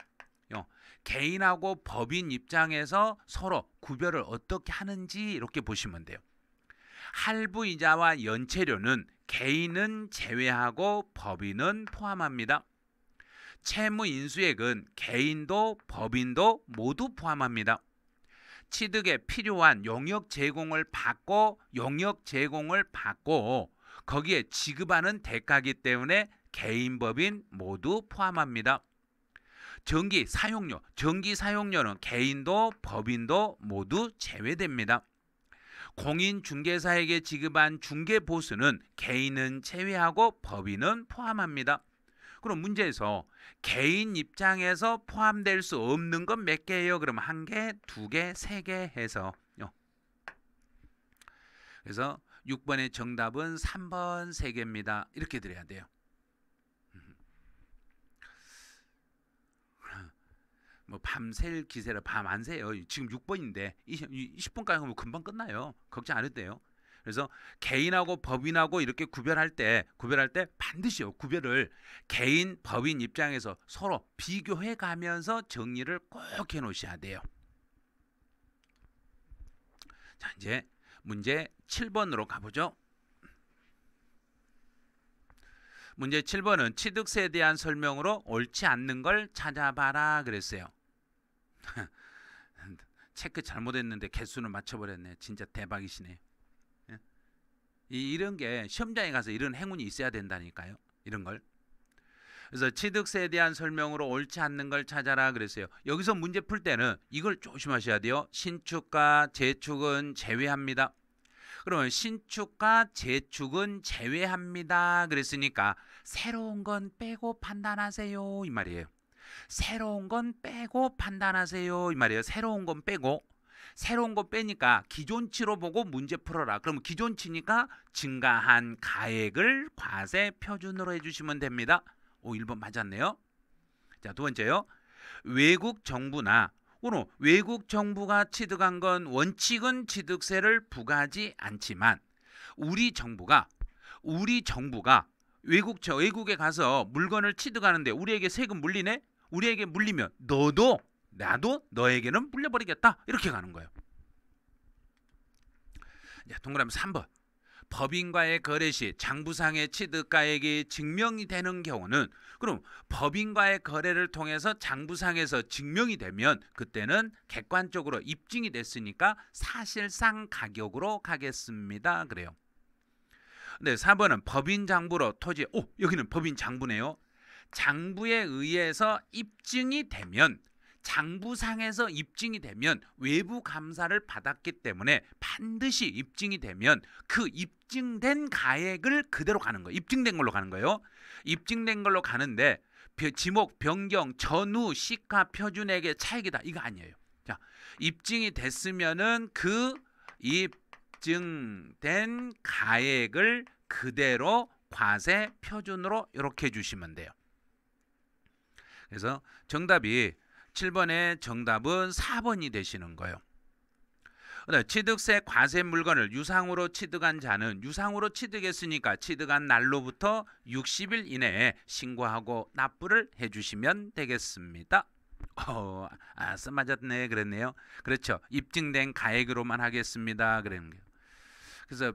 개인하고 법인 입장에서 서로 구별을 어떻게 하는지 이렇게 보시면 돼요. 할부이자와 연체료는 개인은 제외하고 법인은 포함합니다. 채무인수액은 개인도 법인도 모두 포함합니다. 취득에 필요한 용역 제공을 받고 거기에 지급하는 대가이기 때문에 개인 법인 모두 포함합니다. 전기 사용료는 개인도 법인도 모두 제외됩니다. 공인중개사에게 지급한 중개보수는 개인은 제외하고 법인은 포함합니다. 그럼 문제에서 개인 입장에서 포함될 수 없는 건 몇 개예요? 그럼 1개, 2개, 3개 해서요. 그래서 6번의 정답은 3번 3개입니다. 이렇게 드려야 돼요. 뭐 밤샐 기세라 밤 안 새요. 지금 6번인데 20분까지 하면 금방 끝나요. 걱정 안 해도 돼요. 그래서 개인하고 법인하고 이렇게 구별할 때 반드시요, 구별을 개인, 법인 입장에서 서로 비교해 가면서 정리를 꼭 해 놓으셔야 돼요. 자, 이제 문제 7번으로 가보죠. 문제 7번은 취득세에 대한 설명으로 옳지 않는 걸 찾아봐라 그랬어요. 체크 잘못했는데 개수는 맞춰버렸네. 진짜 대박이시네. 이런 게 시험장에 가서 이런 행운이 있어야 된다니까요. 이런 걸. 그래서 취득세에 대한 설명으로 옳지 않는 걸 찾아라 그랬어요. 여기서 문제 풀 때는 이걸 조심하셔야 돼요. 신축과 재축은 제외합니다. 그러면 신축과 재축은 제외합니다 그랬으니까 새로운 건 빼고 판단하세요 이 말이에요. 새로운 건 빼고 판단하세요 이 말이에요. 새로운 건 빼니까 기존치로 보고 문제 풀어라. 그러면 기존치니까 증가한 가액을 과세 표준으로 해주시면 됩니다. 1번 맞았네요. 자, 두 번째요. 외국 정부가 취득한 건 원칙은 취득세를 부과하지 않지만 우리 정부가 외국에 가서 물건을 취득하는데 우리에게 세금 물리네? 우리에게 물리면 나도 너에게는 물려버리겠다. 이렇게 가는 거예요. 자, 동그라미 3번. 법인과의 거래 시 장부상의 취득가액이 증명이 되는 경우는, 그럼 법인과의 거래를 통해서 장부상에서 증명이 되면 그때는 객관적으로 입증이 됐으니까 사실상 가격으로 가겠습니다. 그래요. 네, 4번은 법인 장부로 토지. 여기는 법인 장부네요. 장부에 의해서 입증이 되면, 장부상에서 입증이 되면, 외부 감사를 받았기 때문에 반드시 입증이 되면 그 입증된 가액을 그대로 가는 거예요. 입증된 걸로 가는 거예요. 입증된 걸로 가는데 지목 변경 전후 시가 표준액의 차익이다, 이거 아니에요. 자, 입증이 됐으면은 그 입증된 가액을 그대로 과세 표준으로 이렇게 해주시면 돼요. 그래서 정답이 7번의 정답은 4번이 되시는 거예요. 취득세 과세 물건을 유상으로 취득한 자는, 유상으로 취득했으니까 취득한 날로부터 60일 이내에 신고하고 납부를 해주시면 되겠습니다. 맞았네 그랬네요. 그렇죠. 입증된 가액으로만 하겠습니다 그러는 거예요. 그래서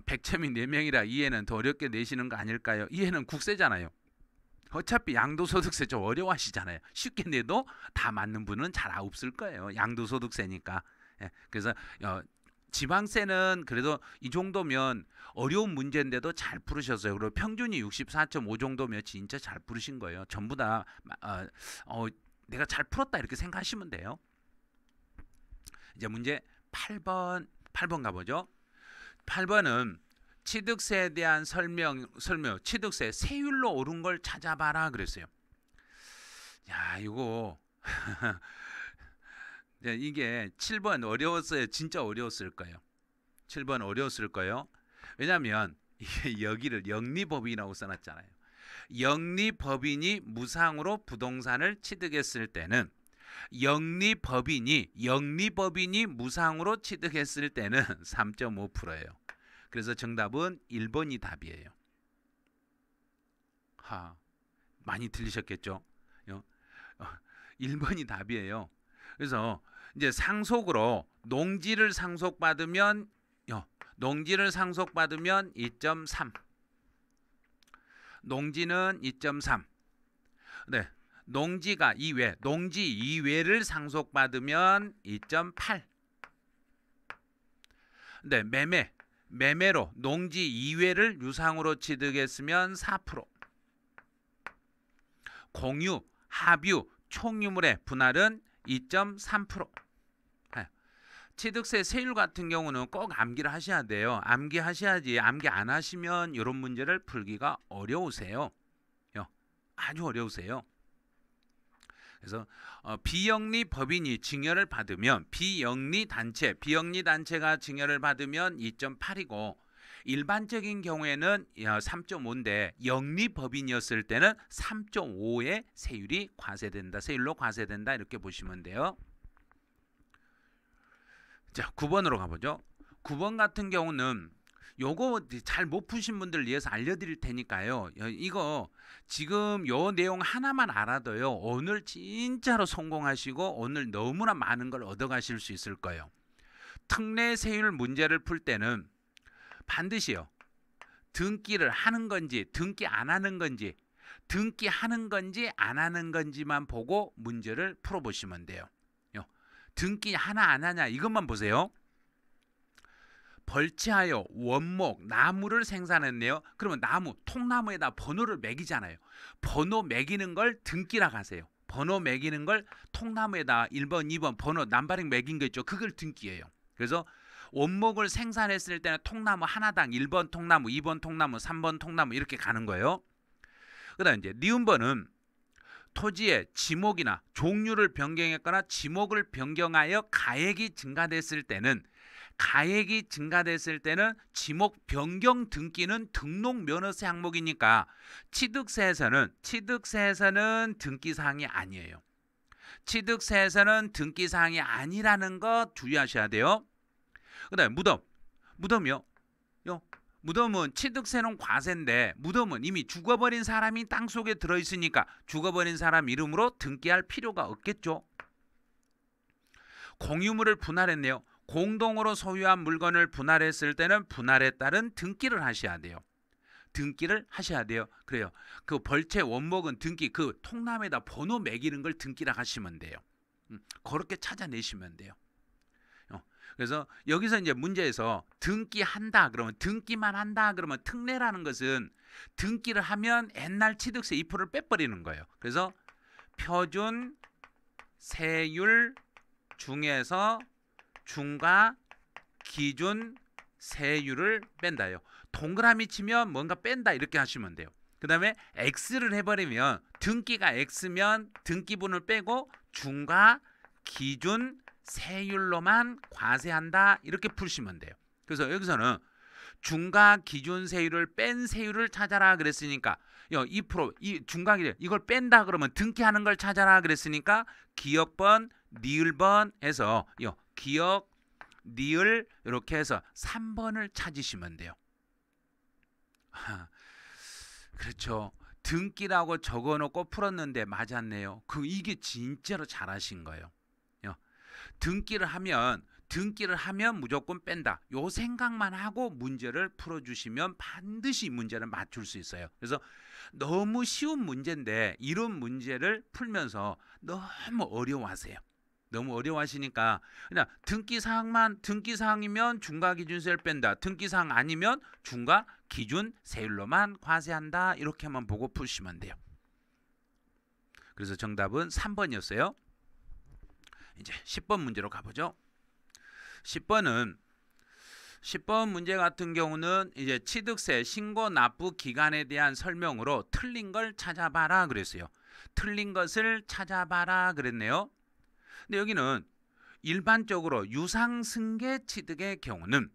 100점이 4명이라 이해는 더 어렵게 내시는 거 아닐까요? 이해는 국세잖아요. 어차피 양도소득세 좀 어려워하시잖아요. 쉽게 내도 다 맞는 분은 잘 없을 거예요. 양도소득세니까. 그래서 지방세는 그래도 이 정도면 어려운 문제인데도 잘 풀으셨어요. 그리고 평균이 64.5 정도면 진짜 잘 풀으신 거예요. 전부 다 내가 잘 풀었다 이렇게 생각하시면 돼요. 이제 문제 8번 가보죠. 8번은 취득세에 대한 설명, 취득세 세율로 오른 걸 찾아봐라 그랬어요. 야, 이거 이게 7번 어려웠어요. 진짜 어려웠을 거예요. 7번 어려웠을 거예요. 왜냐하면 이게 여기를 영리법인이라고 써놨잖아요. 영리법인이 무상으로 부동산을 취득했을 때는, 영리법인이 무상으로 취득했을 때는 3.5%예요. 그래서 정답은 1번이 답이에요. 많이 들리셨겠죠? 1번이 답이에요. 그래서 이제 상속으로 농지를 상속받으면 2.3. 농지는 2.3. 네. 농지 이외를 상속받으면 2.8. 네, 매매로 농지 이외를 유상으로 취득했으면 4%. 공유, 합유, 총유물의 분할은 2.3%. 취득세 세율 같은 경우는 꼭 암기를 하셔야 돼요. 암기하셔야지, 암기 안 하시면 이런 문제를 풀기가 어려우세요. 아주 어려우세요. 그래서 비영리 법인이 증여를 받으면, 비영리 단체가 증여를 받으면 2.8이고, 일반적인 경우에는 3.5인데 영리 법인이었을 때는 3.5의 세율로 과세된다 이렇게 보시면 돼요. 자, 9번으로 가보죠. 9번 같은 경우는 요거 잘 못 푸신 분들 위해서 알려드릴 테니까요. 이거 지금 요 내용 하나만 알아도요, 오늘 진짜로 성공하시고 오늘 너무나 많은 걸 얻어가실 수 있을 거예요. 특례세율 문제를 풀 때는 반드시요, 등기를 하는 건지 등기 안 하는 건지, 등기하는 건지 안 하는 건지만 보고 문제를 풀어보시면 돼요. 등기 하나 안 하냐 이것만 보세요. 벌채하여 원목, 나무를 생산했네요. 그러면 통나무에다 번호를 매기잖아요. 번호 매기는 걸 등기라고 하세요. 번호 매기는 걸 통나무에다 1번, 2번 번호 남바링 매긴 거 있죠. 그걸 등기예요. 그래서 원목을 생산했을 때는 통나무 하나당 1번 통나무, 2번 통나무, 3번 통나무 이렇게 가는 거예요. 그다음 이제 니은번은 토지의 지목이나 종류를 변경했거나 지목을 변경하여 가액이 증가됐을 때는, 지목 변경 등기는 등록 면허세 항목이니까 취득세에서는 등기사항이 아니에요. 취득세에서는 등기사항이 아니라는 거 주의하셔야 돼요. 그다음에 무덤이요. 무덤은 취득세는 과세인데, 무덤은 이미 죽어버린 사람이 땅속에 들어있으니까 죽어버린 사람 이름으로 등기할 필요가 없겠죠. 공유물을 분할했네요. 공동으로 소유한 물건을 분할했을 때는 분할에 따른 등기를 하셔야 돼요. 그래요. 그 벌채 원목은 등기, 그 통남에다 번호 매기는 걸 등기라 하시면 돼요. 그렇게 찾아내시면 돼요. 그래서 여기서 이제 문제에서 등기한다 그러면 등기만 한다 그러면 특례라는 것은 등기를 하면 옛날 취득세 2%를 빼버리는 거예요. 그래서 표준 세율 중에서 중과 기준 세율을 뺀다요. 동그라미 치면 뭔가 뺀다 이렇게 하시면 돼요. 그 다음에 X를 해버리면 등기가 X면 등기분을 빼고 중과 기준 세율로만 과세한다 이렇게 푸시면 돼요. 그래서 여기서는 중과 기준 세율을 뺀 세율을 찾아라 그랬으니까 2% 이 중과 기준 이걸 뺀다 그러면 등기하는 걸 찾아라 그랬으니까 기억번 니을번 해서 기억 니을 이렇게 해서 3번을 찾으시면 돼요. 그렇죠. 등기라고 적어놓고 풀었는데 맞았네요. 이게 진짜로 잘하신 거예요. 등기를 하면 무조건 뺀다. 요 생각만 하고 문제를 풀어주시면 반드시 문제를 맞출 수 있어요. 그래서 너무 쉬운 문제인데 이런 문제를 풀면서 너무 어려워하세요. 너무 어려워하시니까 그냥 등기사항이면 중과기준세율 뺀다. 등기사항 아니면 중과기준세율로만 과세한다. 이렇게만 보고 푸시면 돼요. 그래서 정답은 3번이었어요. 이제 10번 문제로 가보죠. 10번 문제 같은 경우는 이제 취득세 신고 납부 기간에 대한 설명으로 틀린 걸 찾아봐라 그랬어요. 틀린 것을 찾아봐라 그랬네요. 근데 여기는 일반적으로 유상승계 취득의 경우는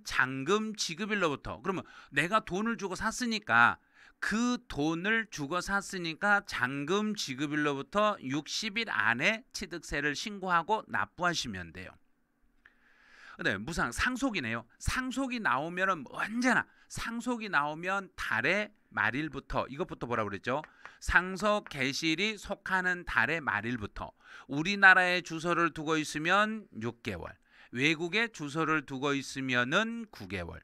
잔금 지급일로부터 그러면 내가 돈을 주고 샀으니까 그 돈을 주고 샀으니까 잔금 지급일로부터 60일 안에 취득세를 신고하고 납부하시면 돼요. 근데 무상 상속이네요. 상속이 나오면은 언제나 상속이 나오면 달의 말일부터 이것부터 뭐라고 그랬죠? 상속 개시일이 속하는 달의 말일부터 우리나라에 주소를 두고 있으면 6개월, 외국에 주소를 두고 있으면은 9개월.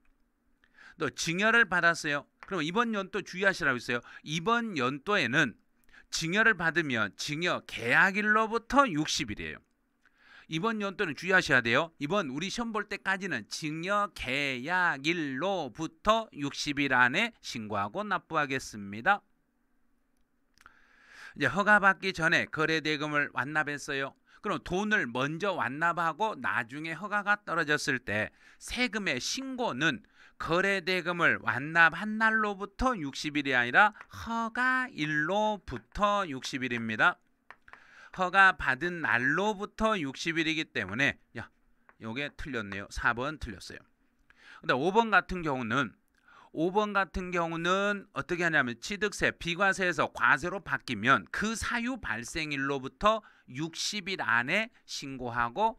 또 증여를 받았어요. 그럼 이번 연도 주의하시라고 했어요. 이번 연도에는 증여를 받으면 증여 계약일로부터 60일이에요. 이번 연도는 주의하셔야 돼요. 이번 우리 시험 볼 때까지는 증여 계약일로부터 60일 안에 신고하고 납부하겠습니다. 이제 허가받기 전에 거래대금을 완납했어요. 그럼 돈을 먼저 완납하고 나중에 허가가 떨어졌을 때 세금의 신고는 거래대금을 완납한 날로부터 60일이 아니라 허가일로부터 60일입니다. 허가 받은 날로부터 60일이기 때문에 요게 틀렸네요. 4번 틀렸어요. 근데 5번 같은 경우는 어떻게 하냐면 취득세, 비과세에서 과세로 바뀌면 그 사유 발생일로부터 60일 안에 신고하고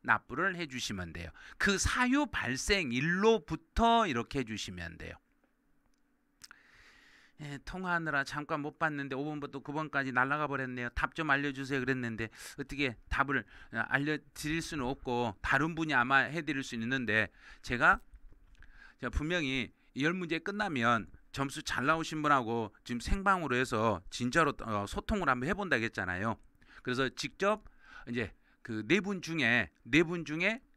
납부를 해주시면 돼요. 그 사유 발생일로부터 이렇게 해주시면 돼요. 통화하느라 잠깐 못 봤는데 5번부터 9번까지 날아가 버렸네요. 답 좀 알려주세요 그랬는데 어떻게 답을 알려드릴 수는 없고 다른 분이 아마 해드릴 수 있는데 제가 분명히 10문제 끝나면 점수 잘 나오신 분하고 지금 생방으로 해서 진짜로 소통을 한번 해본다고 했잖아요. 그래서 직접 이제 그 네 분 중에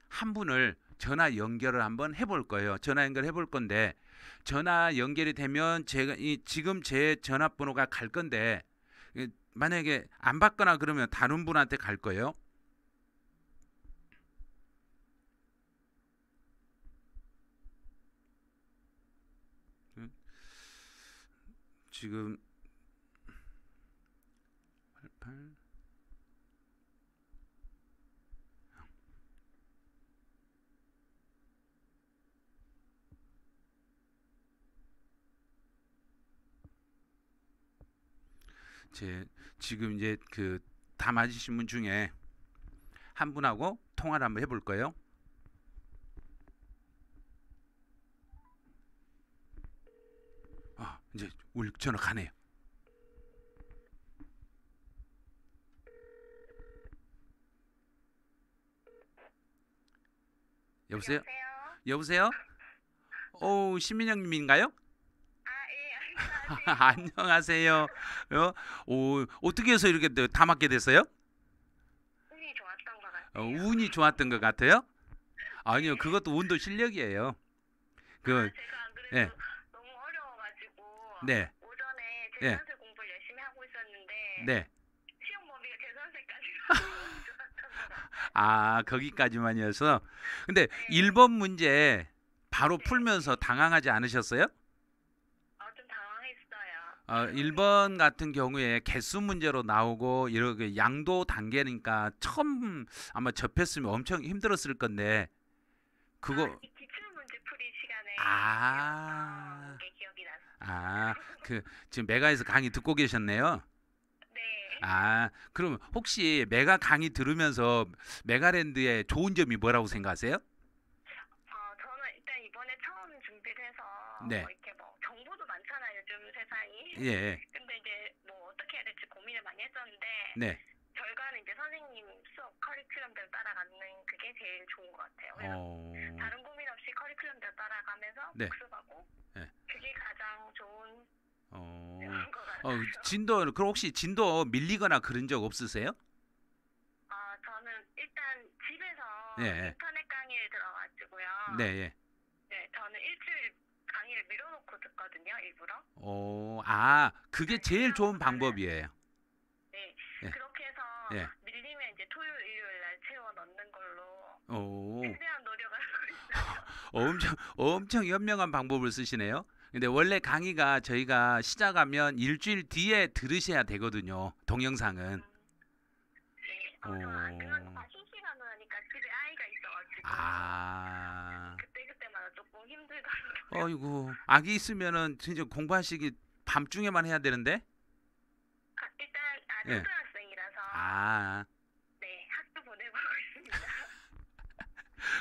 한 분을 전화 연결을 한번 해볼 거예요. 전화 연결해 볼 건데 전화 연결이 되면 제가 지금 제 전화번호가 갈 건데 만약에 안 받거나 그러면 다른 분한테 갈 거예요. 지금 88 지금 이제 그 다 맞으신 분 중에 한 분하고 통화를 한번 해볼 거예요. 이제 우리 전화 가네요. 여보세요? 여보세요? 시민영님인가요? 안녕하세요. 어떻게 해서 이렇게 다 맞게 됐어요? 네, 운이 좋았던 것 같아요? 아니요, 그것도 운도 실력이에요. 그, 제가 안 예, 그래도 너무 어려워가지고 네, 오전에 예, 재산세 공부를 열심히 하고 있었는데 네. 시험 범위가 재산세까지 너무 좋았던 것 같아요. 아, 거기까지만이어서. 근데 네, 1번 문제 바로 네. 풀면서 당황하지 않으셨어요? 좀 당황했어요. 1번 같은 경우에 개수 문제로 나오고 이렇게 양도 단계니까 처음 아마 접했으면 엄청 힘들었을 건데 그거 이 기출문제 풀이 시간에 아, 배웠던 게 기억이 났어요. 아, 그 지금 메가에서 강의 듣고 계셨네요. 네. 아, 그럼 혹시 메가 강의 들으면서 메가랜드의 좋은 점이 뭐라고 생각하세요? 저는 일단 이번에 처음 준비를 해서 네, 뭐 이렇게 뭐 정보도 많잖아요, 요즘 세상이. 예, 근데 이제 뭐 어떻게 해야 될지 고민을 많이 했었는데 네, 결과는 이제 선생님 수업 커리큘럼대로 따라가는 그게 제일 좋은 것 같아요. 그래서 어, 다른 고민 없이 커리큘럼대로 따라가면서 네, 복습하고 네, 그게 가장 좋은 것 같아요. 진도 그럼 혹시 진도 밀리거나 그런 적 없으세요? 저는 일단 예, 집에서 예. 인터넷 강의를 들어가지고요. 네, 예. 네, 저는 일주일 강의를 밀어놓고 듣거든요, 일부러. 그게 네, 제일 좋은 그러고서는 방법이에요. 네, 예, 그렇게 해서 예. 밀리면 이제 토요일, 일요일 날 채워 넣는 걸로 오, 최대한 노력하고 있어요. 엄청 현명한 방법을 쓰시네요. 근데 원래 강의가 저희가 시작하면 일주일 뒤에 들으셔야 되거든요. 동영상은. 네, 저안 그러니까 오, 다 실시간으로 하니까 집에 아이가 있어가지고 아, 그때그때마다 조금 힘들더라고요. 어이구, 아기 있으면은 진짜 공부하시기 밤중에만 해야 되는데? 일단 예. 초등학생이라서 아, 네, 학교 보내고 있습니다.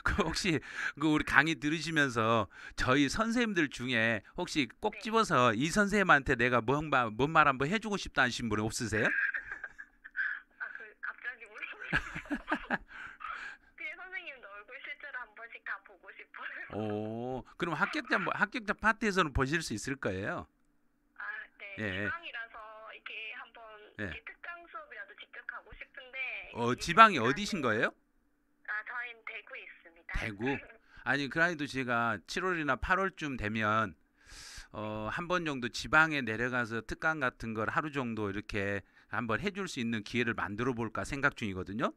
그 혹시 그 우리 강의 들으시면서 저희 선생님들 중에 혹시 꼭 네. 집어서 이 선생님한테 내가 뭔 말 한번 해주고 싶다 하신 분 없으세요? 갑자기 물어보셔서 뒤에 선생님도 얼굴 실제로 한 번씩 다 보고 싶어요. 그럼 합격자 파티에서는 보실 수 있을 거예요. 네, 예, 지방이라서 이렇게 한번 예. 특강 수업이라도 직접 가고 싶은데 이게 지방이 쉽지가 어디신 않네요. 거예요? 저희는 대구에 있습니다. 대구. 아니, 그래도 제가 7월이나 8월쯤 되면 네. 한 번 정도 지방에 내려가서 특강 같은 걸 하루 정도 이렇게 한번 해줄 수 있는 기회를 만들어 볼까 생각 중이거든요.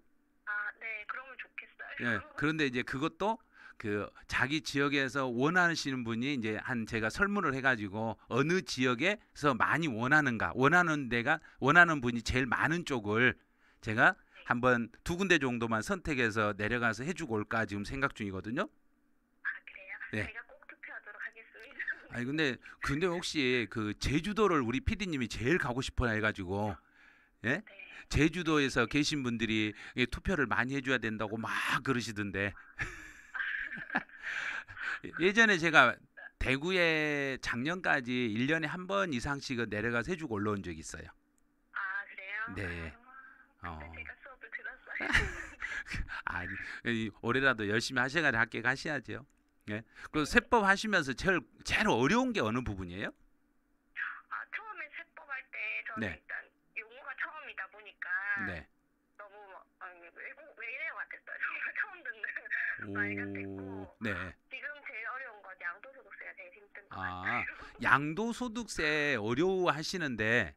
네, 그러면 예, 좋겠어요. 그런데 이제 그것도 그 자기 지역에서 원하시는 분이 이제 한 제가 설문을 해가지고 어느 지역에서 많이 원하는가 원하는 분이 제일 많은 쪽을 제가 네. 한번 두 군데 정도만 선택해서 내려가서 해주고 올까 지금 생각 중이거든요. 그래요? 네. 제가 꼭 투표하도록 하겠습니다. 아니 근데 혹시 그 제주도를 우리 PD님이 제일 가고 싶어 해가지고 예? 네. 제주도에서 계신 분들이 투표를 많이 해줘야 된다고 막 그러시던데 예전에 제가 대구에 작년까지 1년에 한 번 이상씩은 내려가서 해주고 올라온 적이 있어요. 그래요? 네. 그때 어. 제가 수업을 들었어요. 아니, 올해라도 열심히 하셔가지고 합격하셔야죠. 예. 그리고 네. 세법 하시면서 제일 어려운 게 어느 부분이에요? 처음에 세법 할 때 저는 네. 일단 용어가 처음이다 보니까 네. 너무 외래어 같았어요. 정말 처음 듣는 말 같았고 네. 지금 제일 어려운 건 양도소득세가 제일 힘든 것 아, 같아요. 양도소득세 어려워하시는데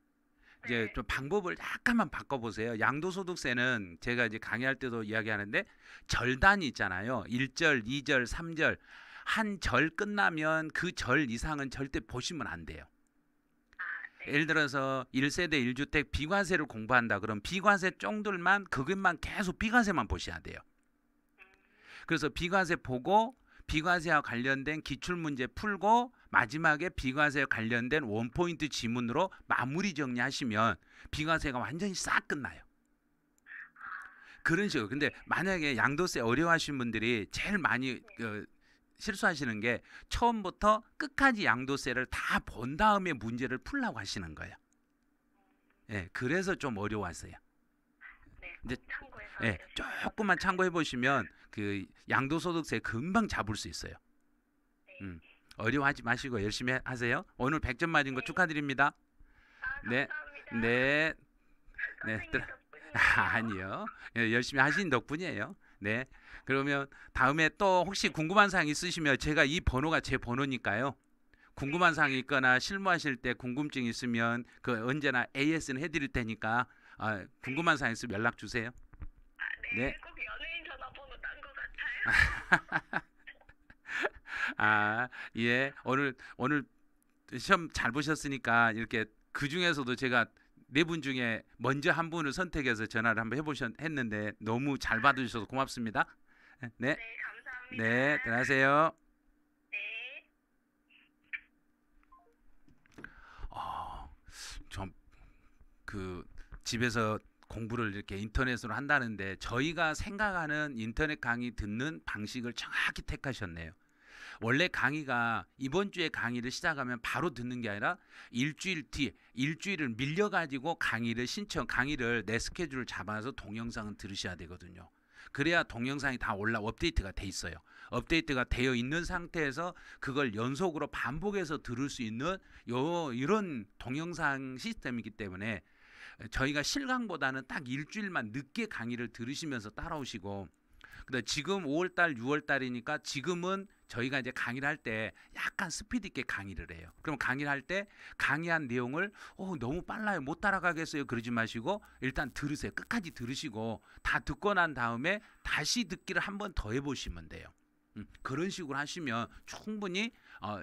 이제 네. 좀 방법을 약간만 바꿔보세요. 양도소득세는 제가 이제 강의할 때도 이야기하는데 절단이 있잖아요. 1절, 2절, 3절. 한 절 끝나면 그 절 이상은 절대 보시면 안 돼요. 네. 예를 들어서 1세대 1주택 비과세를 공부한다. 그럼 비과세 쫑들만 그것만 계속 비과세만 보셔야 돼요. 음, 그래서 비과세 보고 비과세와 관련된 기출문제 풀고 마지막에 비과세와 관련된 원포인트 지문으로 마무리 정리하시면 비과세가 완전히 싹 끝나요. 그런 식으로. 근데 만약에 양도세 어려워하시는 분들이 제일 많이 실수하시는 게 처음부터 끝까지 양도세를 다 본 다음에 문제를 풀라고 하시는 거예요. 예, 그래서 좀 어려워하세요. 네, 이제 꼭 참고해서 예, 조금만 참고해 보시면 그 양도소득세 금방 잡을 수 있어요. 네. 어려워하지 마시고 열심히 하세요. 오늘 100점 맞은 거 네. 축하드립니다. 네, 감사합니다. 네, 네, 선생님 덕분에 아니요. 예, 열심히 하신 덕분이에요. 네. 그러면 다음에 또 혹시 궁금한 사항 있으시면 제가 이 번호가 제 번호니까요. 궁금한 사항이 있거나 실무하실 때 궁금증 있으면 그 언제나 AS는 해드릴 테니까 궁금한 사항 있으면 연락 주세요. 네. 네, 꼭 연예인 전화번호 딴 것 같아요. 예. 오늘 시험 잘 보셨으니까 이렇게 그 중에서도 제가 네 분 중에 먼저 한 분을 선택해서 전화를 한번 했는데 너무 잘 받으셔서 고맙습니다. 네. 네, 감사합니다. 네. 들어가세요. 네. 어, 좀 그 집에서 공부를 이렇게 인터넷으로 한다는데 저희가 생각하는 인터넷 강의 듣는 방식을 정확히 택하셨네요. 원래 강의가 이번 주에 강의를 시작하면 바로 듣는 게 아니라 일주일 뒤, 일주일을 밀려가지고 강의를 내 스케줄을 잡아서 동영상은 들으셔야 되거든요. 그래야 동영상이 다 업데이트가 돼 있어요. 업데이트가 되어 있는 상태에서 그걸 연속으로 반복해서 들을 수 있는 이런 동영상 시스템이기 때문에 저희가 실강보다는 딱 일주일만 늦게 강의를 들으시면서 따라오시고 근데 지금 5월달, 6월달이니까 지금은 저희가 이제 강의를 할 때 약간 스피드 있게 강의를 해요. 그럼 강의를 할 때 강의한 내용을 너무 빨라요. 못 따라가겠어요. 그러지 마시고 일단 들으세요. 끝까지 들으시고 다 듣고 난 다음에 다시 듣기를 한 번 더 해보시면 돼요. 그런 식으로 하시면 충분히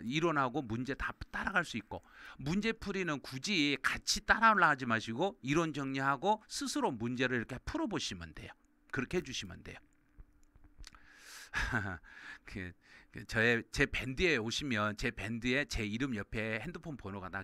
이론하고 문제 다 따라갈 수 있고 문제풀이는 굳이 같이 따라하지 마시고 이론 정리하고 스스로 문제를 이렇게 풀어보시면 돼요. 그렇게 해주시면 돼요. 제 밴드에 오시면 제 밴드에 제 이름 옆에 핸드폰 번호가 다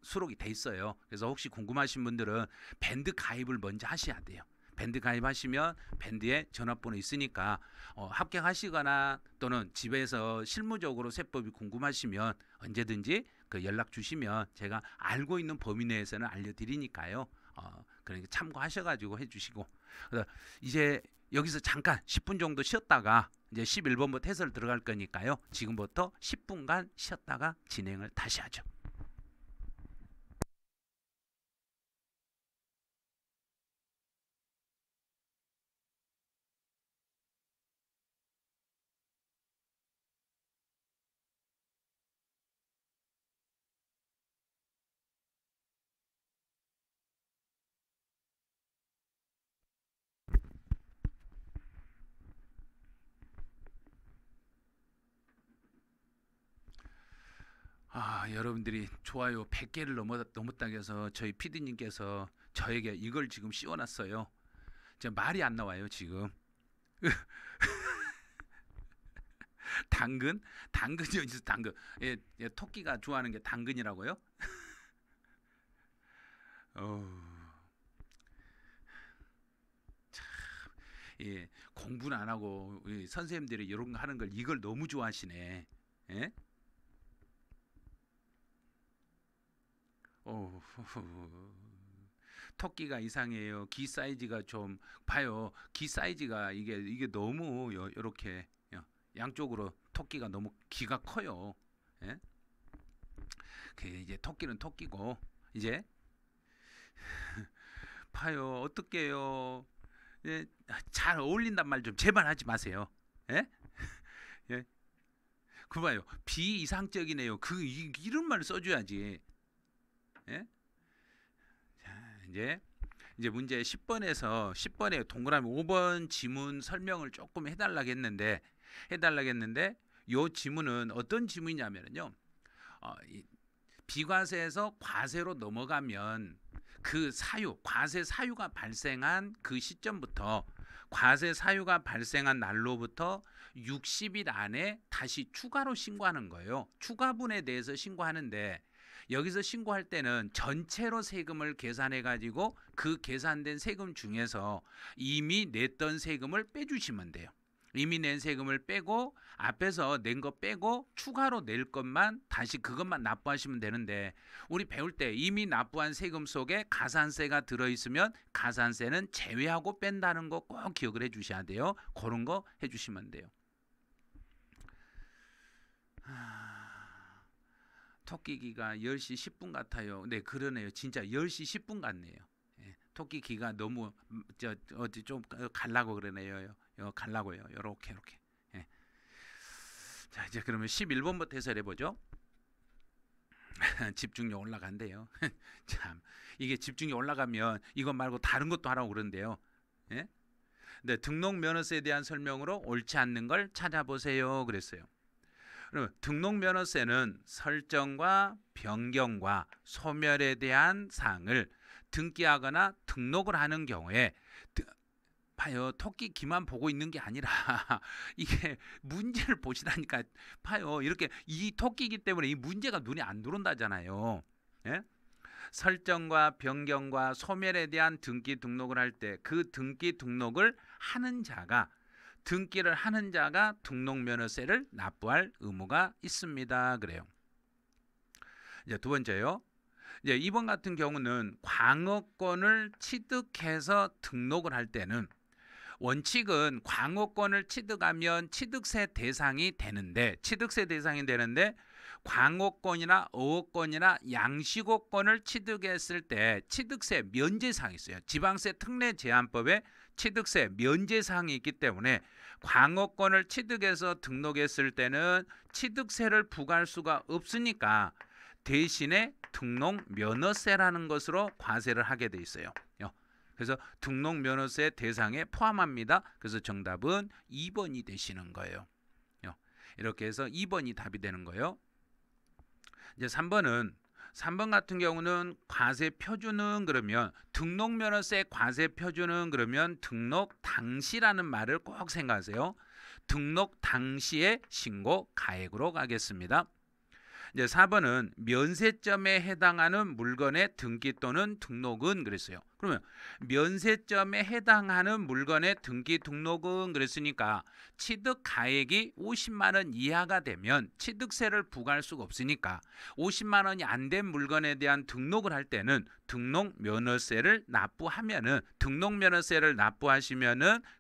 수록이 돼 있어요. 그래서 혹시 궁금하신 분들은 밴드 가입을 먼저 하셔야 돼요. 밴드 가입하시면 밴드에 전화번호 있으니까 합격하시거나 또는 집에서 실무적으로 세법이 궁금하시면 언제든지 그 연락 주시면 제가 알고 있는 범위 내에서는 알려드리니까요. 그러니까 참고하셔가지고 해주시고 이제 여기서 잠깐 10분 정도 쉬었다가 이제 11번부터 해설 들어갈 거니까요. 지금부터 10분간 쉬었다가 진행을 다시 하죠. 여러분들이 좋아요 100개를 넘었다고 해서 저희 PD님께서 저에게 이걸 지금 씌워놨어요. 제 말이 안 나와요 지금. 당근이 어디서 당근? 토끼가 좋아하는 게 당근이라고요? 어, 공부는 안 하고 선생님들이 이런 거 하는 걸 이걸 너무 좋아하시네. 예? 어, 토끼가 이상해요. 귀 사이즈가 좀 봐요. 귀 사이즈가 이게 너무 이렇게 양쪽으로 토끼가 너무 귀가 커요. 예? 그 이제 토끼는 토끼고 이제 봐요. 어떡해요. 예, 잘 어울린단 말 좀 제발 하지 마세요. 예? 예? 그 봐요. 비이상적이네요. 이런 말을 써줘야지. 예? 자, 이제 문제 10번에 동그라미 5번 지문 설명을 조금 해달라겠는데 요 지문은 어떤 지문이냐면요. 비과세에서 과세로 넘어가면 과세 사유가 발생한 그 시점부터 과세 사유가 발생한 날로부터 60일 안에 다시 추가로 신고하는 거예요. 추가분에 대해서 신고하는데 여기서 신고할 때는 전체로 세금을 계산해 가지고 그 계산된 세금 중에서 이미 냈던 세금을 빼주시면 돼요. 이미 낸 세금을 빼고 앞에서 낸 거 빼고 추가로 낼 것만 다시 그것만 납부하시면 되는데 우리 배울 때 이미 납부한 세금 속에 가산세가 들어있으면 가산세는 제외하고 뺀다는 거 꼭 기억을 해주셔야 돼요. 그런 거 해주시면 돼요. 토끼기가 10시 10분 같아요. 네, 그러네요. 진짜 10시 10분 같네요. 예, 토끼 귀가 너무 저 어디 좀 갈라고 그러네요. 갈라고요. 요렇게 요렇게. 예. 자, 이제 그러면 11번부터 해설해 보죠. 집중력 올라간대요. 참, 이게 집중이 올라가면 이것 말고 다른 것도 하라고 그러는데요. 예? 네, 등록 면허세에 대한 설명으로 옳지 않는 걸 찾아보세요. 그랬어요. 그러면 등록 면허세는 설정과 변경과 소멸에 대한 사항을 등기하거나 등록을 하는 경우에 봐요. 토끼 귀만 보고 있는 게 아니라 이게 문제를 보시라니까. 봐요. 이렇게 이 토끼이기 때문에 이 문제가 눈에 안 들어온다잖아요. 예? 설정과 변경과 소멸에 대한 등기 등록을 할 때 그 등기 등록을 하는 자가 등록 면허세를 납부할 의무가 있습니다. 그래요. 이제 두 번째요. 이제 2번 같은 경우는 광어권을 취득해서 등록을 할 때는 원칙은 광어권을 취득하면 취득세 대상이 되는데 광어권이나 어업권이나 양식어권을 취득했을 때 취득세 면제사항이 있어요. 지방세 특례 제한법에 취득세 면제사항이 있기 때문에 광어권을 취득해서 등록했을 때는 취득세를 부과할 수가 없으니까 대신에 등록 면허세라는 것으로 과세를 하게 돼 있어요. 그래서 등록 면허세 대상에 포함합니다. 그래서 정답은 2번이 되시는 거예요. 이렇게 해서 2번이 답이 되는 거예요. 이제 3번 같은 경우는 과세 표준은 그러면 등록 면허세 과세 표준은 그러면 등록 당시라는 말을 꼭 생각하세요. 등록 당시의 신고 가액으로 가겠습니다. 이제 4번은 면세점에 해당하는 물건의 등기 또는 등록은 그랬어요. 그러면 면세점에 해당하는 물건의 등기 등록은 그랬으니까 취득 가액이 50만 원 이하가 되면 취득세를 부과할 수가 없으니까 50만 원이 안 된 물건에 대한 등록을 할 때는 등록 면허세를 납부하시면은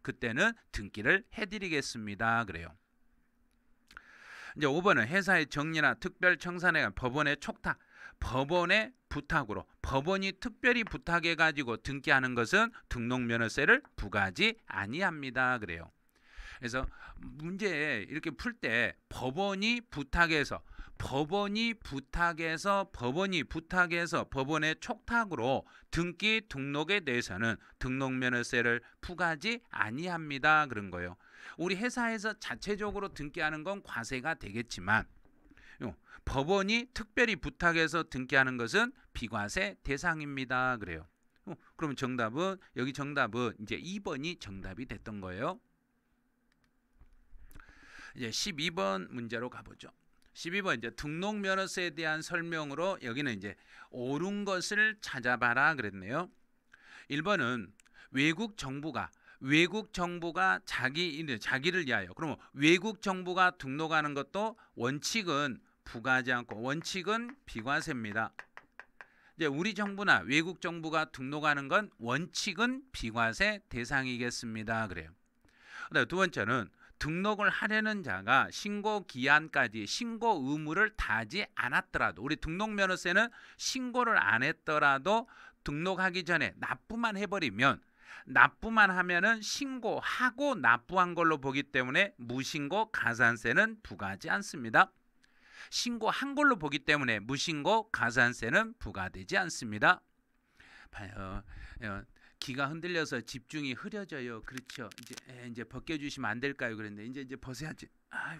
그때는 등기를 해드리겠습니다. 그래요. 이제 5번은 회사의 정리나 특별 청산에 관한 법원의 촉탁, 법원의 부탁으로 법원이 특별히 부탁해 가지고 등기하는 것은 등록 면허세를 부과하지 아니합니다. 그래요. 그래서 문제 이렇게 풀 때 법원이 부탁해서 법원의 촉탁으로 등기 등록에 대해서는 등록 면허세를 부과하지 아니합니다. 그런 거예요. 우리 회사에서 자체적으로 등기하는 건 과세가 되겠지만 법원이 특별히 부탁해서 등기하는 것은 비과세 대상입니다. 그래요. 그러면 여기 정답은 이제 2번이 정답이 됐던 거예요. 이제 12번 문제로 가보죠. 12번 이제 등록 면허세에 대한 설명으로 여기는 이제 옳은 것을 찾아봐라 그랬네요. 1번은 외국 정부가 자기를 위하여 그러면 외국 정부가 등록하는 것도 원칙은 부과하지 않고 원칙은 비과세입니다. 이제 우리 정부나 외국 정부가 등록하는 건 원칙은 비과세 대상이겠습니다. 그래요. 그다음에 두 번째는 등록을 하려는 자가 신고 기한까지 신고 의무를 다하지 않았더라도 우리 등록 면허세는 신고를 안 했더라도 등록하기 전에 납부만 하면은 신고하고 납부한 걸로 보기 때문에 무신고 가산세는 부과하지 않습니다. 신고한 걸로 보기 때문에 무신고 가산세는 부과되지 않습니다. 봐요. 귀가 흔들려서 집중이 흐려져요. 그렇죠. 이제 벗겨주시면 안 될까요? 그랬는데 이제 벗어야지. 아휴.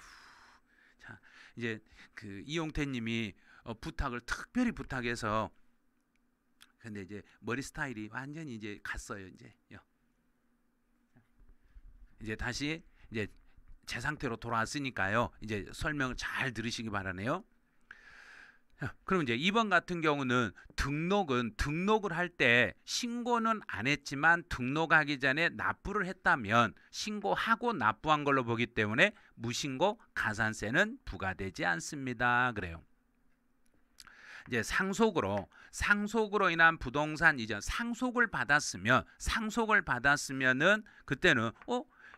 자, 이제 그 이용태님이 부탁을 특별히 부탁해서 근데 이제 머리 스타일이 완전히 이제 갔어요. 이제 다시 이제 제 상태로 돌아왔으니까요. 이제 설명을 잘 들으시기 바라네요. 그럼 이제 2번 같은 경우는 등록을 할 때 신고는 안 했지만 등록하기 전에 납부를 했다면 신고하고 납부한 걸로 보기 때문에 무신고 가산세는 부과되지 않습니다. 그래요. 이제 상속으로 인한 부동산 이전 상속을 받았으면은 그때는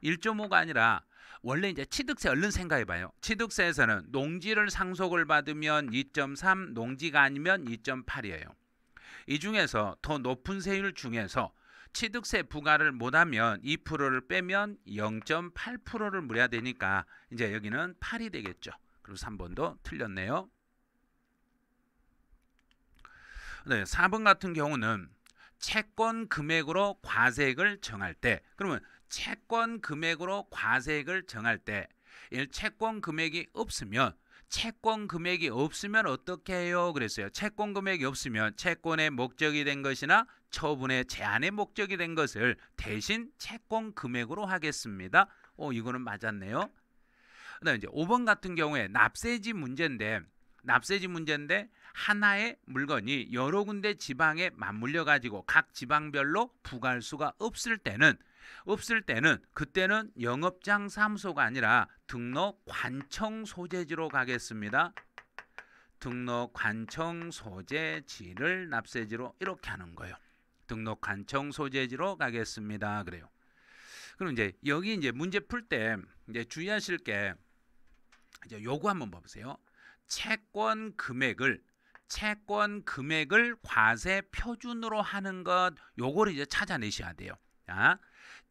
1.5가 아니라 원래 이제 취득세 얼른 생각해 봐요. 취득세에서는 농지를 상속을 받으면 2.3, 농지가 아니면 2.8이에요. 이 중에서 더 높은 세율 중에서 취득세 부과를 못하면 2%를 빼면 0.8%를 물어야 되니까 이제 여기는 8이 되겠죠. 그리고 3번도 틀렸네요. 네, 4번 같은 경우는 채권 금액으로 과세액을 정할 때, 그러면 채권 금액으로 과세액을 정할 때 채권 금액이 없으면 어떻게 해요? 그랬어요. 채권 금액이 없으면 채권의 목적이 된 것이나 처분의 제한의 목적이 된 것을 대신 채권 금액으로 하겠습니다. 이거는 맞았네요. 그다음에 이제 5번 같은 경우에 납세지 문제인데 하나의 물건이 여러 군데 지방에 맞물려 가지고 각 지방별로 부과할 수가 없을 때는 그때는 영업장 사무소가 아니라 등록 관청 소재지로 가겠습니다. 등록 관청 소재지를 납세지로 이렇게 하는 거예요. 등록 관청 소재지로 가겠습니다. 그래요. 그럼 이제 여기 이제 문제 풀 때 이제 주의하실 게 이제 요거 한번 봐보세요. 채권 금액을 과세 표준으로 하는 것, 요거를 이제 찾아내셔야 돼요. 자,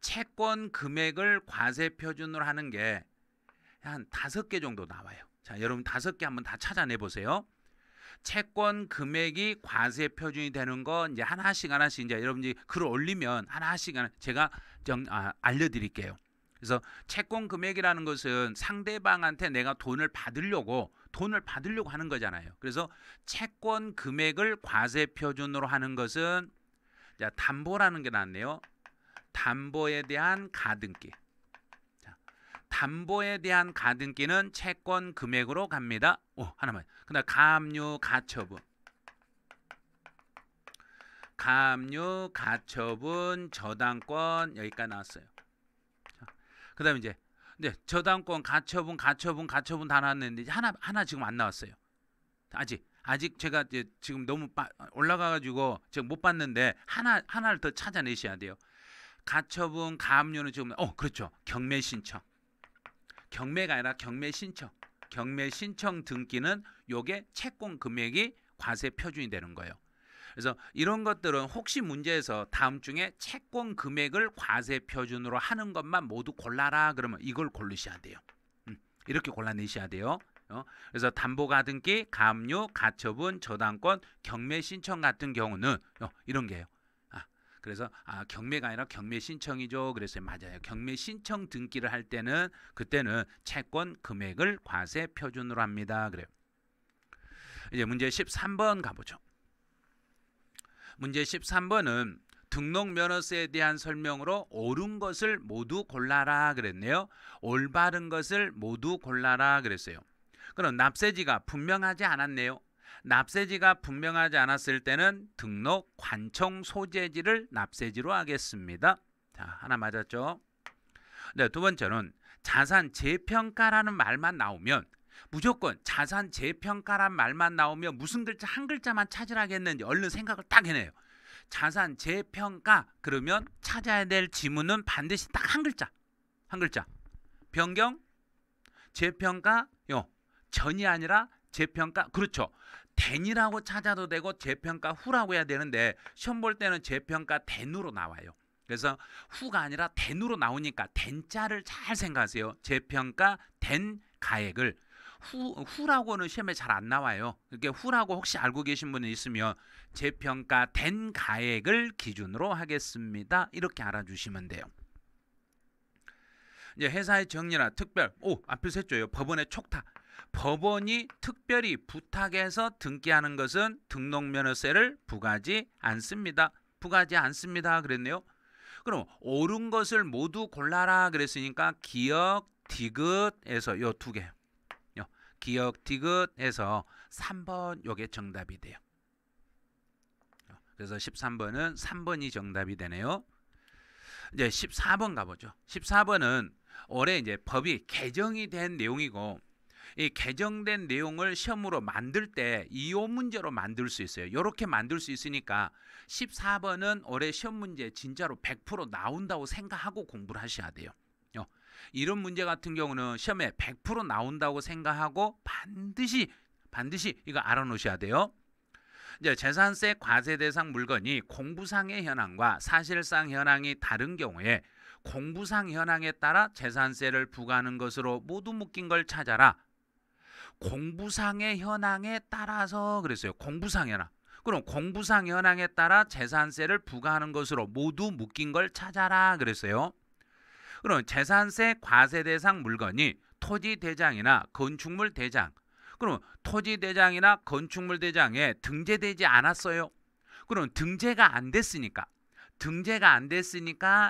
채권 금액을 과세 표준으로 하는 게 한 5개 정도 나와요. 자, 여러분 5개 한번 다 찾아내 보세요. 채권 금액이 과세 표준이 되는 거 이제 하나씩 이제 여러분들이 글을 올리면 하나씩 제가 알려드릴게요. 그래서 채권 금액이라는 것은 상대방한테 내가 돈을 받으려고 하는 거잖아요. 그래서 채권 금액을 과세 표준으로 하는 것은 자, 담보라는 게 나왔네요. 담보에 대한 가등기. 자, 담보에 대한 가등기는 채권 금액으로 갑니다. 하나만. 그다음 가압류, 가처분, 저당권 여기까지 나왔어요. 그다음에 이제 저당권, 가처분 다 나왔는데 하나 지금 안 나왔어요. 아직 제가 이제 지금 너무 올라가가지고 지금 못 봤는데 하나를 더 찾아내셔야 돼요. 가처분, 가압류는 지금 그렇죠. 경매 신청. 경매가 아니라 경매 신청. 경매 신청 등기는 요게 채권 금액이 과세 표준이 되는 거예요. 그래서 이런 것들은 혹시 문제에서 다음 중에 채권 금액을 과세 표준으로 하는 것만 모두 골라라 그러면 이걸 고르셔야 돼요. 이렇게 골라내셔야 돼요. 그래서 담보가등기, 가압류, 가처분, 저당권, 경매 신청 같은 경우는 이런 게요. 그래서 경매가 아니라 경매 신청이죠. 그래서 맞아요. 경매 신청 등기를 할 때는 그때는 채권 금액을 과세 표준으로 합니다. 그래요. 이제 문제 13번 가보죠. 문제 13번은 등록면허세에 대한 설명으로 옳은 것을 모두 골라라 그랬네요. 올바른 것을 모두 골라라 그랬어요. 그럼 납세지가 분명하지 않았네요. 납세지가 분명하지 않았을 때는 등록 관청 소재지를 납세지로 하겠습니다. 자, 하나 맞았죠? 네, 두 번째는 자산 재평가라는 말만 나오면 무조건 자산 재평가란 말만 나오면 무슨 글자 한 글자만 찾으라겠는지 얼른 생각을 딱 해내요. 자산 재평가 그러면 찾아야 될 지문은 반드시 딱 한 글자. 변경 재평가 전이 아니라 재평가 그렇죠. 된이라고 찾아도 되고 재평가 후라고 해야 되는데 시험 볼 때는 재평가 된으로 나와요. 그래서 후가 아니라 된으로 나오니까 된자를 잘 생각하세요. 재평가 된 가액을 후라고는 시험에 잘 안 나와요. 이렇게 후라고 혹시 알고 계신 분이 있으면 재평가 된 가액을 기준으로 하겠습니다. 이렇게 알아주시면 돼요. 이제 회사의 정리나 특별 앞에서 했죠. 법원의 촉탁. 법원이 특별히 부탁해서 등기하는 것은 등록면허세를 부과하지 않습니다. 그랬네요. 그럼 옳은 것을 모두 골라라 그랬으니까 기역, 디귿에서 요 두 개. 기역, 디귿에서 3번 요게 정답이 돼요. 그래서 13번은 3번이 정답이 되네요. 이제 14번 가보죠. 14번은 올해 이제 법이 개정이 된 내용이고 이 개정된 내용을 시험으로 만들 때 이호 문제로 만들 수 있어요. 이렇게 만들 수 있으니까 14번은 올해 시험 문제 진짜로 100% 나온다고 생각하고 공부를 하셔야 돼요. 이런 문제 같은 경우는 시험에 100% 나온다고 생각하고 반드시 이거 알아놓으셔야 돼요. 이제 재산세 과세 대상 물건이 공부상의 현황과 사실상 현황이 다른 경우에 공부상 현황에 따라 재산세를 부과하는 것으로 모두 묶인 걸 찾아라. 공부상의 현황에 따라서 그랬어요. 공부상 현황. 그럼 공부상 현황에 따라 재산세를 부과하는 것으로 모두 묶인 걸 찾아라 그랬어요. 그럼 재산세 과세 대상 물건이 토지 대장이나 건축물 대장. 그럼 토지 대장이나 건축물 대장에 등재되지 않았어요. 그럼 등재가 안 됐으니까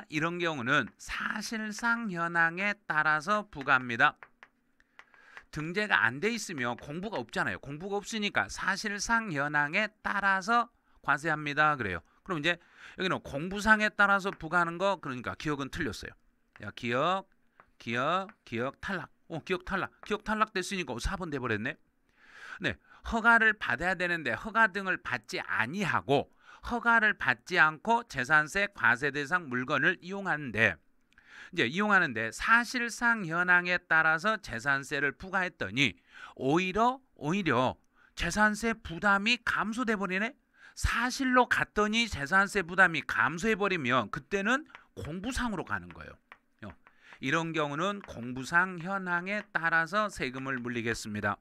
이런 경우는 사실상 현황에 따라서 부과합니다. 등재가 안 돼 있으면 공부가 없잖아요. 공부가 없으니까 사실상 현황에 따라서 과세합니다. 그래요. 그럼 이제 여기는 공부상에 따라서 부과하는 거, 그러니까 기억은 틀렸어요. 야, 기억 탈락. 기억 탈락 됐으니까 4번 돼 버렸네. 네. 허가를 받아야 되는데 허가 등을 받지 아니하고 허가를 받지 않고 재산세 과세 대상 물건을 이용하는데 사실상 현황에 따라서 재산세를 부과했더니 오히려 재산세 부담이 감소돼 버리네. 사실로 갔더니 재산세 부담이 감소해 버리면 그때는 공부상으로 가는 거예요. 이런 경우는 공부상 현황에 따라서 세금을 물리겠습니다.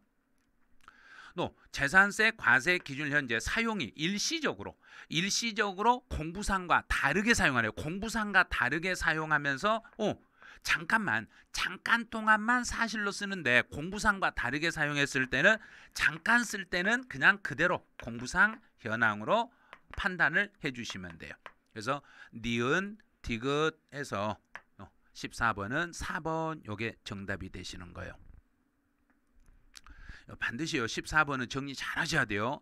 또 재산세 과세 기준 현재 사용이 일시적으로 공부상과 다르게 사용하래요. 공부상과 다르게 사용하면서 잠깐 동안만 사실로 쓰는데 공부상과 다르게 사용했을 때는 잠깐 쓸 때는 그냥 그대로 공부상 현황으로 판단을 해주시면 돼요. 그래서 니은 디귿해서 14번은 4번 요게 정답이 되시는 거예요. 반드시요 14번은 정리 잘 하셔야 돼요.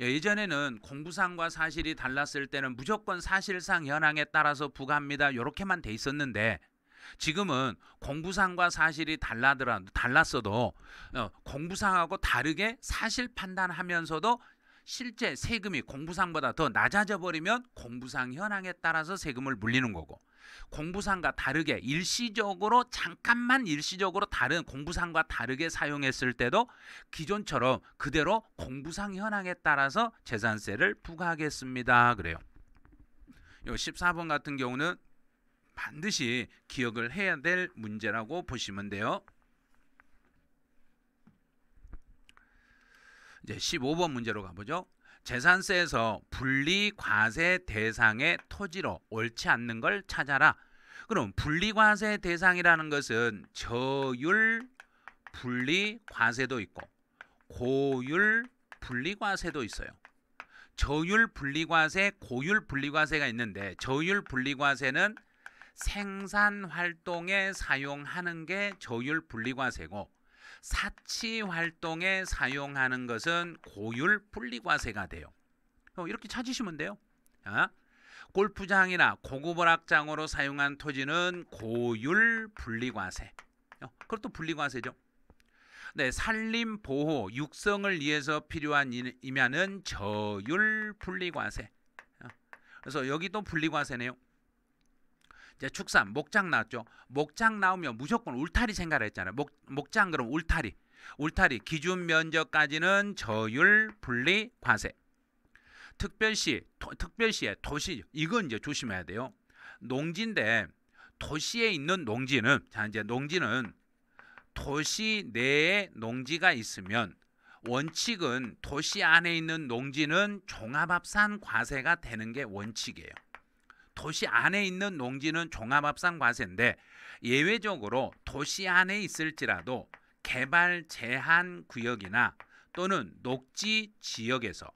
예전에는 공부상과 사실이 달랐을 때는 무조건 사실상 현황에 따라서 부과합니다. 이렇게만 돼 있었는데 지금은 공부상과 사실이 달랐어도 공부상하고 다르게 사실 판단하면서도 실제 세금이 공부상보다 더 낮아져 버리면 공부상 현황에 따라서 세금을 물리는 거고, 공부상과 다르게 잠깐만 일시적으로 다른 공부상과 다르게 사용했을 때도 기존처럼 그대로 공부상 현황에 따라서 재산세를 부과하겠습니다. 그래요. 요 14번 같은 경우는 반드시 기억을 해야 될 문제라고 보시면 돼요. 이제 15번 문제로 가보죠. 재산세에서 분리과세 대상의 토지로 옳지 않는 걸 찾아라. 그럼 분리과세 대상이라는 것은 저율 분리과세도 있고 고율 분리과세도 있어요. 저율 분리과세, 고율 분리과세가 있는데 저율 분리과세는 생산 활동에 사용하는 게 저율 분리과세고 사치 활동에 사용하는 것은 고율 분리과세가 돼요. 이렇게 찾으시면 돼요. 골프장이나 고급 오락장으로 사용한 토지는 고율 분리과세. 그것도 분리과세죠. 네, 산림 보호, 육성을 위해서 필요한 이면은 저율 분리과세. 그래서 여기도 분리과세네요. 이제 축산, 목장 나왔죠. 목장 나오면 무조건 울타리 생각을 했잖아요. 목장 그럼 울타리 기준 면적까지는 저율 분리 과세. 특별시에 도시, 이건 이제 조심해야 돼요. 농지인데 도시에 있는 농지는 농지는 도시 내에 농지가 있으면 원칙은 도시 안에 있는 농지는 종합합산 과세가 되는 게 원칙이에요. 도시 안에 있는 농지는 종합합산 과세인데 예외적으로 도시 안에 있을지라도 개발 제한 구역이나 또는 녹지 지역에서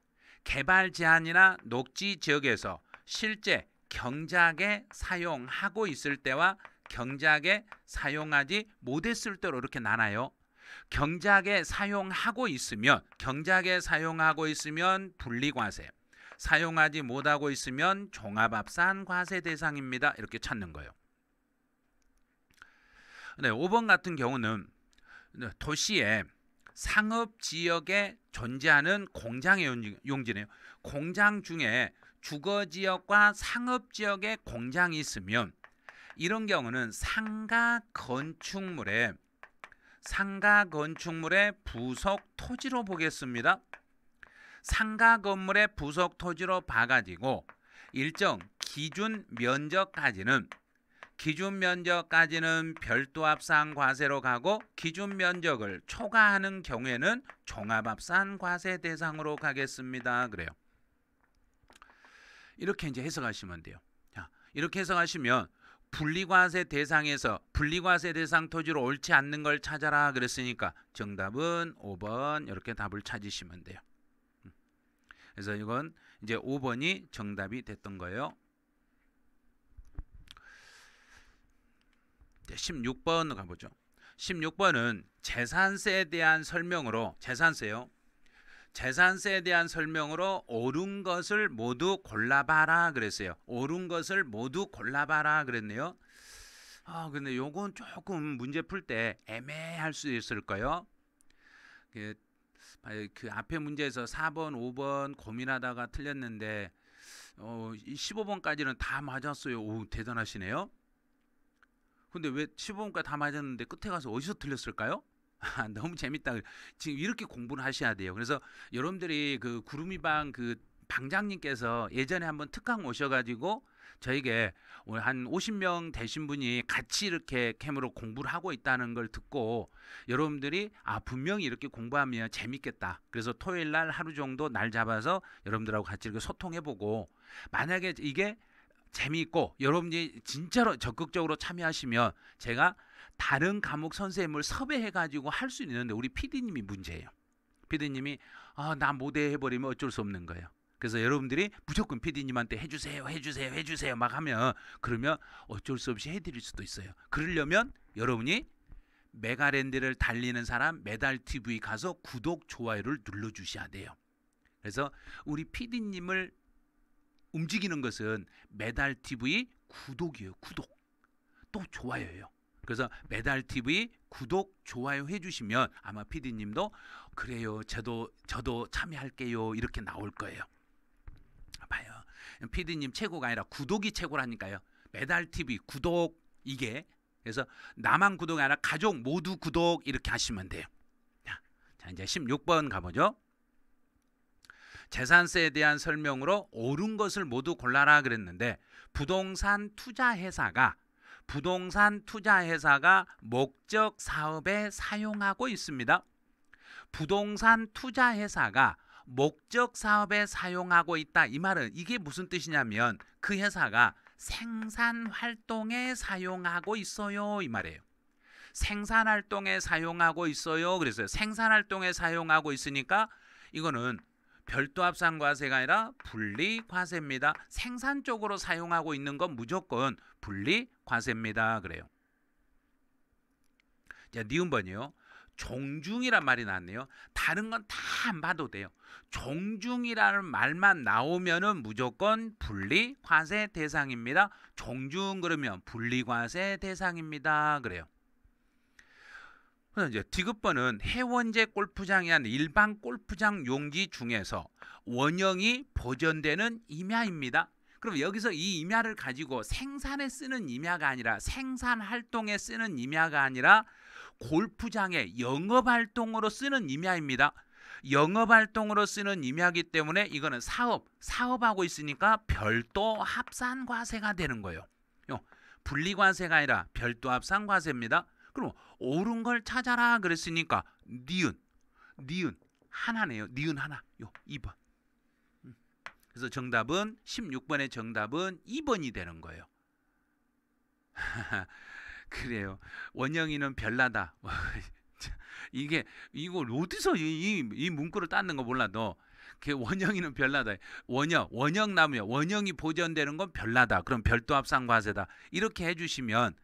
실제 경작에 사용하고 있을 때와 경작에 사용하지 못했을 때로 이렇게 나눠요. 경작에 사용하고 있으면 분리과세, 사용하지 못하고 있으면 종합합산 과세 대상입니다. 이렇게 찾는 거예요. 네, 5번 같은 경우는 도시의 상업지역에 존재하는 공장의 용지네요. 공장 중에 주거지역과 상업지역에 공장이 있으면 이런 경우는 상가 건축물의 부속 토지로 보겠습니다. 상가 건물의 부속 토지로 봐가지고 일정 기준 면적까지는 별도합산 과세로 가고 기준 면적을 초과하는 경우에는 종합합산 과세 대상으로 가겠습니다. 그래요. 이렇게 이제 해석하시면 돼요. 자, 이렇게 해석하시면 분리과세 대상에서 분리과세 대상 토지로 옳지 않는 걸 찾아라 그랬으니까 정답은 5번 이렇게 답을 찾으시면 돼요. 그래서 이건 이제 5번이 정답이 됐던 거예요. 16번 가보죠. 16번은 재산세에 대한 설명으로 재산세에 대한 설명으로 옳은 것을 모두 골라봐라 그랬어요. 옳은 것을 모두 골라봐라 그랬네요. 근데 요건 조금 문제 풀 때 애매할 수 있을 거예요. 그 앞에 문제에서 4번, 5번 고민하다가 틀렸는데 15번까지는 다 맞았어요. 오, 대단하시네요. 근데 왜 15번까지 다 맞았는데 끝에 가서 어디서 틀렸을까요? 너무 재밌다. 지금 이렇게 공부를 하셔야 돼요. 그래서 여러분들이 그 구름이방 그 방장님께서 예전에 한번 특강 오셔가지고 저에게 오늘 한 50명 되신 분이 같이 이렇게 캠으로 공부를 하고 있다는 걸 듣고 여러분들이 분명히 이렇게 공부하면 재밌겠다. 그래서 토요일 날 하루 정도 날 잡아서 여러분들하고 같이 이렇게 소통해보고 만약에 이게 재미있고 여러분들이 진짜로 적극적으로 참여하시면 제가 다른 과목 선생님을 섭외해가지고 할 수 있는데 우리 PD님이 문제예요. PD님이 나 못해 해버리면 어쩔 수 없는 거예요. 그래서 여러분들이 무조건 PD님한테 해주세요 막 하면 그러면 어쩔 수 없이 해드릴 수도 있어요. 그러려면 여러분이 메가랜드를 달리는 사람 메달TV 가서 구독, 좋아요를 눌러주셔야 돼요. 그래서 우리 PD님을 움직이는 것은 메달TV 구독이에요. 구독. 또 좋아요예요. 그래서 메달TV 구독, 좋아요 해주시면 아마 PD님도 그래요. 저도 참여할게요. 이렇게 나올 거예요. 봐요. PD님 최고가 아니라 구독이 최고라니까요. 메달TV 구독 이게 그래서 나만 구독이 아니라 가족 모두 구독 이렇게 하시면 돼요. 자 이제 16번 가보죠. 재산세에 대한 설명으로 옳은 것을 모두 골라라 그랬는데 부동산 투자회사가 목적 사업에 사용하고 있습니다. 부동산 투자회사가 목적 사업에 사용하고 있다. 이 말은 이게 무슨 뜻이냐면 그 회사가 생산 활동에 사용하고 있어요. 이 말이에요. 생산 활동에 사용하고 있어요. 그래서 생산 활동에 사용하고 있으니까 이거는 별도합산 과세가 아니라 분리과세입니다. 생산 쪽으로 사용하고 있는 건 무조건 분리과세입니다. 그래요. 자, 니은번이요. 종중이란 말이 나왔네요. 다른 건 다 안 봐도 돼요. 종중이라는 말만 나오면은 무조건 분리과세 대상입니다. 종중 그러면 분리과세 대상입니다. 그래요. 그래서 이제 디귿번은 해원제 골프장이 아닌 일반 골프장 용지 중에서 원형이 보존되는 임야입니다. 그럼 여기서 이 임야를 가지고 생산에 쓰는 임야가 아니라 생산 활동에 쓰는 임야가 아니라 골프장의 영업활동으로 쓰는 임야입니다. 영업활동으로 쓰는 임야이기 때문에 이거는 사업하고 있으니까 별도 합산과세가 되는 거예요. 분리과세가 아니라 별도 합산과세입니다. 그럼 옳은 걸 찾아라 그랬으니까 니은 하나네요. 니은 하나. 2번. 그래서 정답은 16번의 정답은 2번이 되는 거예요. 그래요. 원영이는 별나다. 이걸 어디서 이 문구를 땄는 거 몰라도 원영이는 별나다. 원형 나무야. 원형이 보존되는 건 별나다. 그럼 별도 합산과세다. 이렇게 해주시면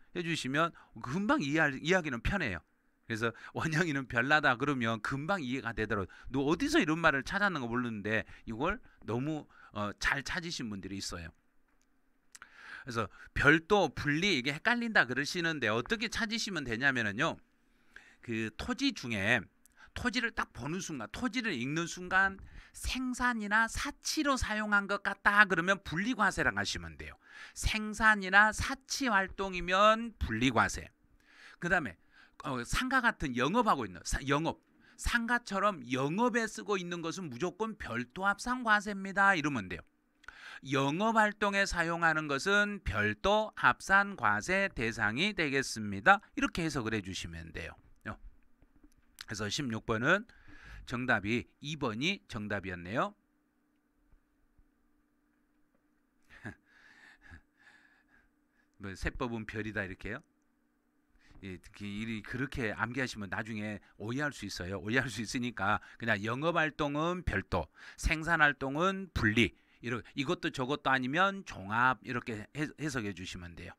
금방 이해하기는 편해요. 그래서 원형이는 별나다 그러면 금방 이해가 되더라고요. 너 어디서 이런 말을 찾았는 거 모르는데 이걸 너무 잘 찾으신 분들이 있어요. 그래서 별도 분리 이게 헷갈린다 그러시는데 어떻게 찾으시면 되냐면요. 그 토지 중에 토지를 딱 보는 순간, 토지를 읽는 순간 생산이나 사치로 사용한 것 같다 그러면 분리과세라고 하시면 돼요. 생산이나 사치 활동이면 분리과세. 그 다음에 상가 같은 영업하고 있는 상가처럼 영업에 쓰고 있는 것은 무조건 별도 합산 과세입니다. 이러면 돼요. 영업 활동에 사용하는 것은 별도 합산 과세 대상이 되겠습니다. 이렇게 해석을 해주시면 돼요. 그래서 16번은 정답이 2번이 정답이었네요. 뭐 세법은 별이다 이렇게요? 그렇게 암기하시면 나중에 오해할 수 있어요. 오해할 수 있으니까 그냥 영업활동은 별도, 생산활동은 분리, 이것도 저것도 아니면 종합 이렇게 해석해 주시면 돼요.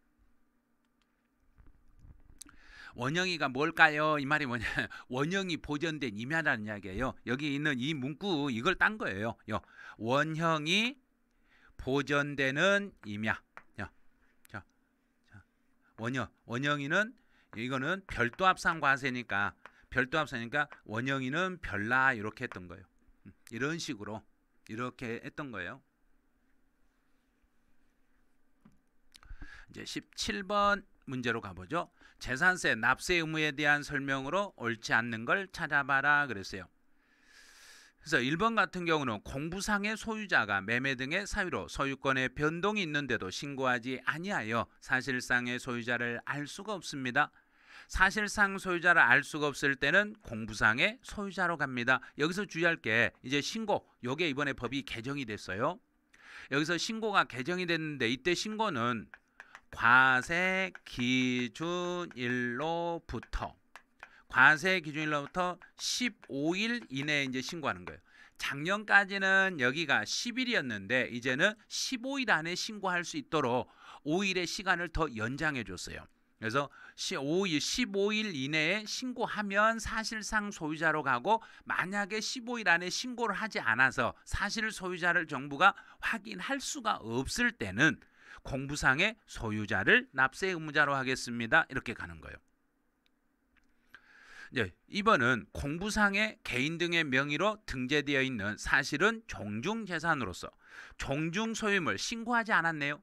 원형이가 뭘까요? 이 말이 뭐냐? 원형이 보존된 임야라는 이야기예요. 여기 있는 이 문구 이걸 딴 거예요. 원형이 보존되는 임야. 원형이는 이거는 별도 합산 과세니까 원형이는 별나 이렇게 했던 거예요. 이런 식으로 이렇게 했던 거예요. 이제 17번 문제로 가보죠. 재산세 납세 의무에 대한 설명으로 옳지 않는 걸 찾아봐라 그랬어요. 그래서 1번 같은 경우는 공부상의 소유자가 매매 등의 사유로 소유권의 변동이 있는데도 신고하지 아니하여 사실상의 소유자를 알 수가 없습니다. 사실상 소유자를 알 수가 없을 때는 공부상의 소유자로 갑니다. 여기서 주의할 게 이제 신고, 요게 이번에 법이 개정이 됐어요. 여기서 신고가 개정이 됐는데 이때 신고는 과세 기준일로부터 15일 이내에 이제 신고하는 거예요. 작년까지는 여기가 10일이었는데 이제는 15일 안에 신고할 수 있도록 5일의 시간을 더 연장해 줬어요. 그래서 15일 이내에 신고하면 사실상 소유자로 가고, 만약에 15일 안에 신고를 하지 않아서 사실 소유자를 정부가 확인할 수가 없을 때는 공부상의 소유자를 납세 의무자로 하겠습니다. 이렇게 가는 거예요. 네, 2번은 공부상의 개인 등의 명의로 등재되어 있는 사실은 종중재산으로서 종중소유임을 신고하지 않았네요.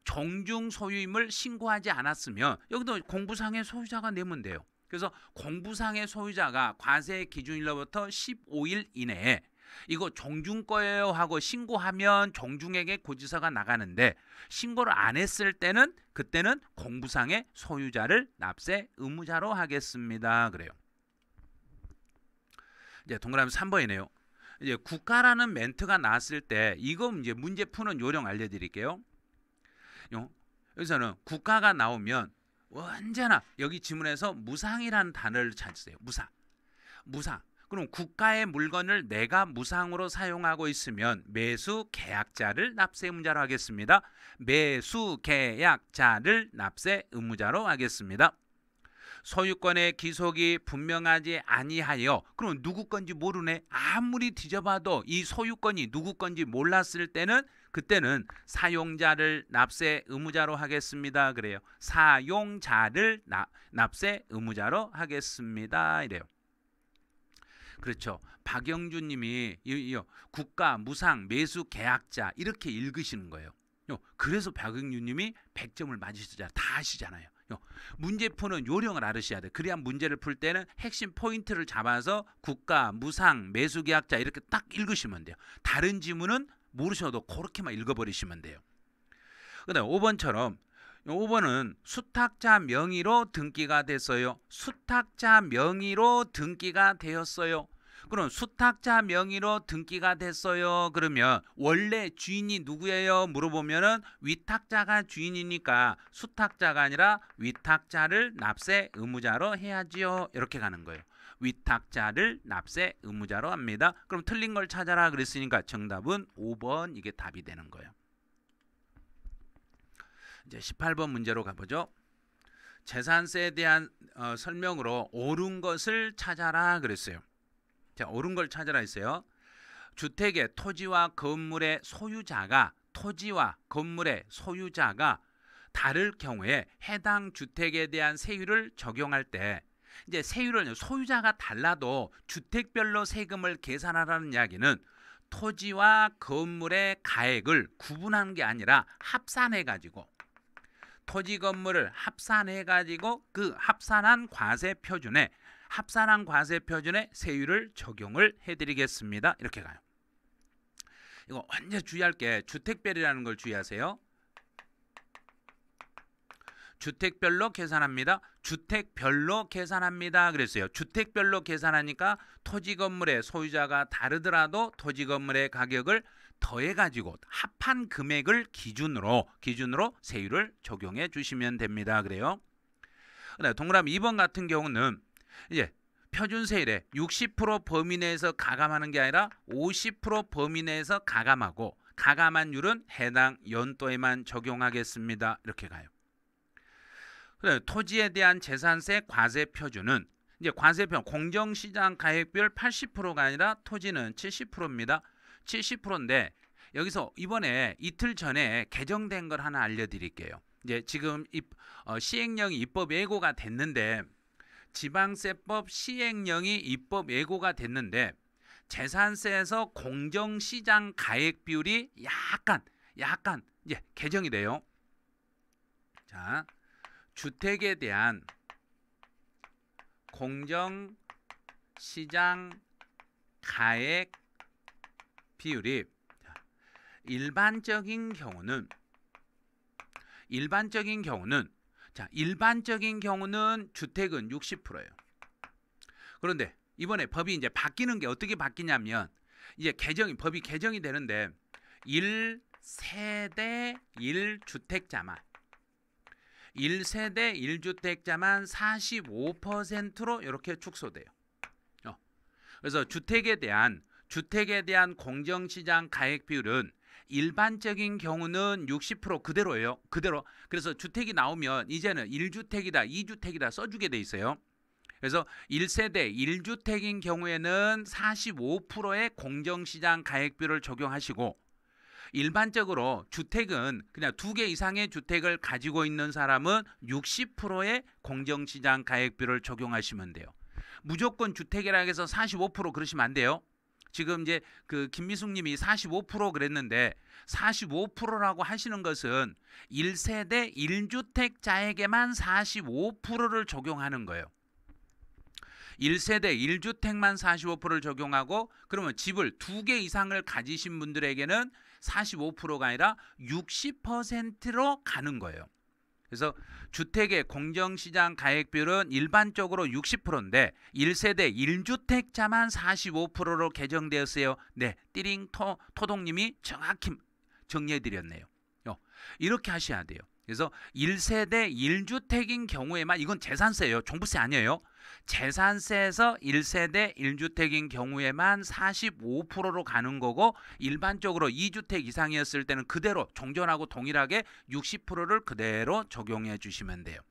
종중소유임을 신고하지 않았으면 여기도 공부상의 소유자가 내면 돼요. 그래서 공부상의 소유자가 과세 기준일로부터 15일 이내에 이거 종중 거예요 하고 신고하면 종중에게 고지서가 나가는데, 신고를 안 했을 때는 그때는 공부상의 소유자를 납세 의무자로 하겠습니다. 그래요. 이제 동그라미 3번이네요. 이제 국가라는 멘트가 나왔을 때 이거 이제 문제 푸는 요령 알려드릴게요. 여기서는 국가가 나오면 언제나 여기 지문에서 무상이라는 단어를 찾으세요. 무상. 그럼 국가의 물건을 내가 무상으로 사용하고 있으면 매수 계약자를 납세 의무자로 하겠습니다. 매수 계약자를 납세 의무자로 하겠습니다. 소유권의 기속이 분명하지 아니하여, 그럼 누구 건지 모르네. 아무리 뒤져봐도 이 소유권이 누구 건지 몰랐을 때는 그때는 사용자를 납세 의무자로 하겠습니다. 그래요. 사용자를 납세 의무자로 하겠습니다. 이래요. 그렇죠. 박영준 님이 국가, 무상, 매수, 계약자 이렇게 읽으시는 거예요. 그래서 박영준 님이 100점을 맞으시잖아요. 다 아시잖아요. 문제 푸는 요령을 알으셔야 돼. 그래야 문제를 풀 때는 핵심 포인트를 잡아서 국가, 무상, 매수, 계약자 이렇게 딱 읽으시면 돼요. 다른 지문은 모르셔도 그렇게만 읽어버리시면 돼요. 그다음 5번처럼 5번은 수탁자 명의로 등기가 됐어요. 수탁자 명의로 등기가 되었어요. 그럼 수탁자 명의로 등기가 됐어요. 그러면 원래 주인이 누구예요? 물어보면은 위탁자가 주인이니까 수탁자가 아니라 위탁자를 납세 의무자로 해야지요. 이렇게 가는 거예요. 위탁자를 납세 의무자로 합니다. 그럼 틀린 걸 찾아라 그랬으니까 정답은 5번 이게 답이 되는 거예요. 이제 18번 문제로 가보죠. 재산세에 대한 설명으로 옳은 것을 찾아라 그랬어요. 자, 옳은 걸 찾아라 했어요. 주택의 토지와 건물의 소유자가 다를 경우에 해당 주택에 대한 세율을 적용할 때, 이제 세율을 소유자가 달라도 주택별로 세금을 계산하라는 이야기는 토지와 건물의 가액을 구분하는 게 아니라 합산해가지고, 토지 건물을 합산해가지고 그 합산한 과세 표준에 합산한 과세 표준에 세율을 적용을 해드리겠습니다. 이렇게 가요. 이거 완전 주의할 게 주택별이라는 걸 주의하세요. 주택별로 계산합니다. 주택별로 계산합니다. 그랬어요. 주택별로 계산하니까 토지 건물의 소유자가 다르더라도 토지 건물의 가격을 더해가지고 합한 금액을 기준으로 세율을 적용해 주시면 됩니다. 그래요. 동그라미 2번 같은 경우는 이제 표준세율에 60% 범위 내에서 가감하는 게 아니라 50% 범위 내에서 가감하고 가감한율은 해당 연도에만 적용하겠습니다. 이렇게 가요. 토지에 대한 재산세 과세 표준은 이제 과세표 공정시장 가액비율 80%가 아니라 토지는 70%입니다. 70%인데 여기서 이번에 이틀 전에 개정된 걸 하나 알려드릴게요. 이제 지금 시행령이 입법 예고가 됐는데 지방세법 시행령이 입법 예고가 됐는데 재산세에서 공정시장 가액 비율이 약간 이제 개정이 돼요. 자, 주택에 대한 공정시장 가액 비율이 일반적인 경우는 주택은 60%예요. 그런데 이번에 법이 이제 바뀌는 게 어떻게 바뀌냐면 이제 법이 개정이 되는데 1세대 1주택자만 45%로 이렇게 축소돼요. 그래서 주택에 대한 공정시장 가액 비율은 일반적인 경우는 60% 그대로예요. 그래서 주택이 나오면 이제는 1주택이다, 2주택이다 써주게 돼 있어요. 그래서 1세대 1주택인 경우에는 45%의 공정시장 가액 비율을 적용하시고 일반적으로 주택은 그냥 2개 이상의 주택을 가지고 있는 사람은 60%의 공정시장 가액 비율을 적용하시면 돼요. 무조건 주택이라고 해서 45% 그러시면 안 돼요. 지금 이제 그 김미숙 님이 45% 그랬는데 45%라고 하시는 것은 1세대 1주택자에게만 45%를 적용하는 거예요. 1세대 1주택만 45%를 적용하고 그러면 집을 2개 이상을 가지신 분들에게는 45%가 아니라 60%로 가는 거예요. 그래서 주택의 공정시장 가액비율은 일반적으로 60%인데 1세대 1주택자만 45%로 개정되었어요. 네, 띠링 토동님이 정확히 정리해드렸네요. 이렇게 하셔야 돼요. 그래서 1세대 1주택인 경우에만 이건 재산세예요. 종부세 아니에요. 재산세에서 1세대 1주택인 경우에만 45%로 가는 거고 일반적으로 2주택 이상이었을 때는 그대로 종전하고 동일하게 60%를 그대로 적용해 주시면 돼요.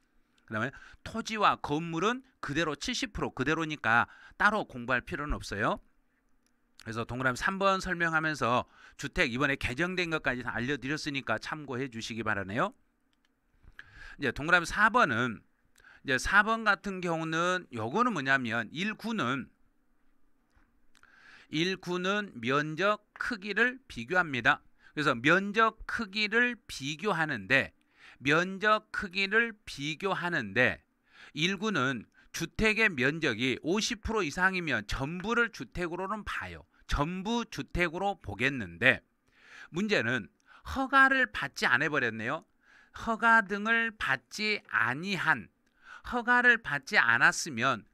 그 다음에 토지와 건물은 그대로 70% 그대로니까 따로 공부할 필요는 없어요. 그래서 동그라미 3번 설명하면서 주택 이번에 개정된 것까지 다 알려드렸으니까 참고해 주시기 바라네요. 이제 동그라미 4번은 이제 4번 같은 경우는 요거는 뭐냐면 1구는 면적 크기를 비교합니다. 그래서 면적 크기를 비교하는데 1구는 주택의 면적이 50% 이상이면 전부를 주택으로는 봐요. 전부 주택으로 보겠는데 문제는 허가를 받지 않아 버렸네요. 허가 등을 받지 않았으면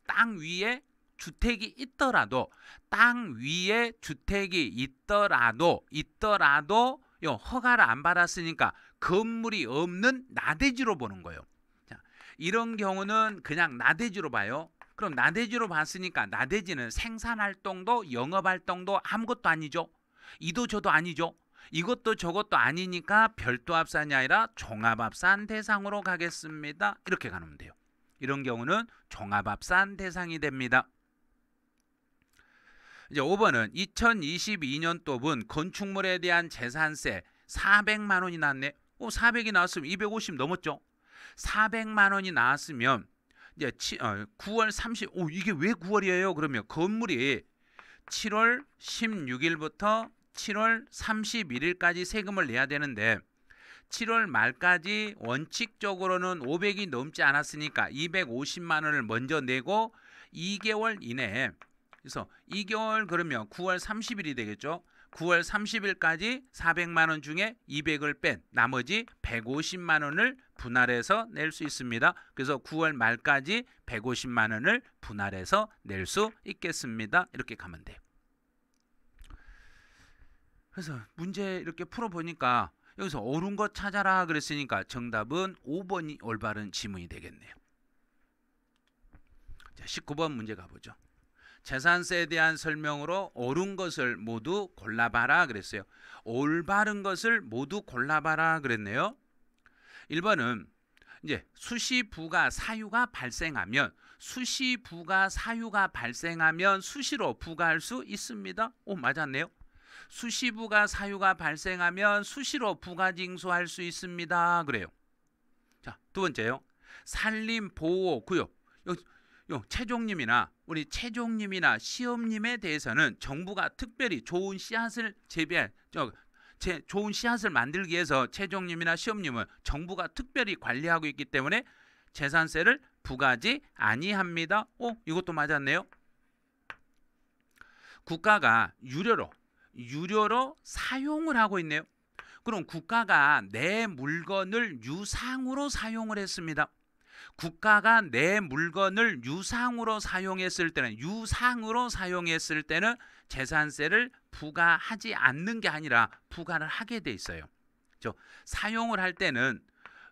땅 위에 주택이 있더라도 허가를 안 받았으니까 건물이 없는 나대지로 보는 거예요. 자, 이런 경우는 그냥 나대지로 봐요. 그럼 나대지로 봤으니까 나대지는 생산활동도 영업활동도 아무것도 아니죠. 이도 저도 아니죠. 이것도 저것도 아니니까 별도합산이 아니라 종합합산 대상으로 가겠습니다. 이렇게 가면 돼요. 이런 경우는 종합합산 대상이 됩니다. 이제 5번은 2022년도분 건축물에 대한 재산세 400만 원이 나왔네. 400이 나왔으면 250 넘었죠. 400만 원이 나왔으면 이제 9월 30 이게 왜 9월이에요? 그러면 건물이 7월 16일부터 7월 31일까지 세금을 내야 되는데 7월 말까지 원칙적으로는 500이 넘지 않았으니까 250만 원을 먼저 내고 2개월 이내에, 그래서 2개월 그러면 9월 30일이 되겠죠. 9월 30일까지 400만 원 중에 200을 뺀 나머지 150만 원을 분할해서 낼 수 있습니다. 그래서 9월 말까지 150만 원을 분할해서 낼 수 있겠습니다. 이렇게 가면 돼요. 그래서 문제 이렇게 풀어보니까 여기서 옳은 것 찾아라 그랬으니까 정답은 5번이 올바른 지문이 되겠네요. 자, 19번 문제 가보죠. 재산세에 대한 설명으로 옳은 것을 모두 골라봐라 그랬어요. 올바른 것을 모두 골라봐라 그랬네요. 1번은 이제 수시부가 사유가 발생하면 수시로 부과할 수 있습니다. 오, 맞았네요. 수시부가 사유가 발생하면 수시로 부가징수할 수 있습니다. 그래요. 자, 두 번째요. 산림보호구역. 최종님이나 우리 최종님이나 시험님에 대해서는 정부가 특별히 좋은 씨앗을 좋은 씨앗을 만들기 위해서 최종님이나 시험님은 정부가 특별히 관리하고 있기 때문에 재산세를 부과하지 아니합니다. 이것도 맞았네요. 국가가 유료로 사용을 하고 있네요. 그럼 국가가 내 물건을 유상으로 사용을 했습니다. 국가가 내 물건을 유상으로 사용했을 때는 재산세를 부과하지 않는 게 아니라 부과를 하게 돼 있어요. 사용을 할 때는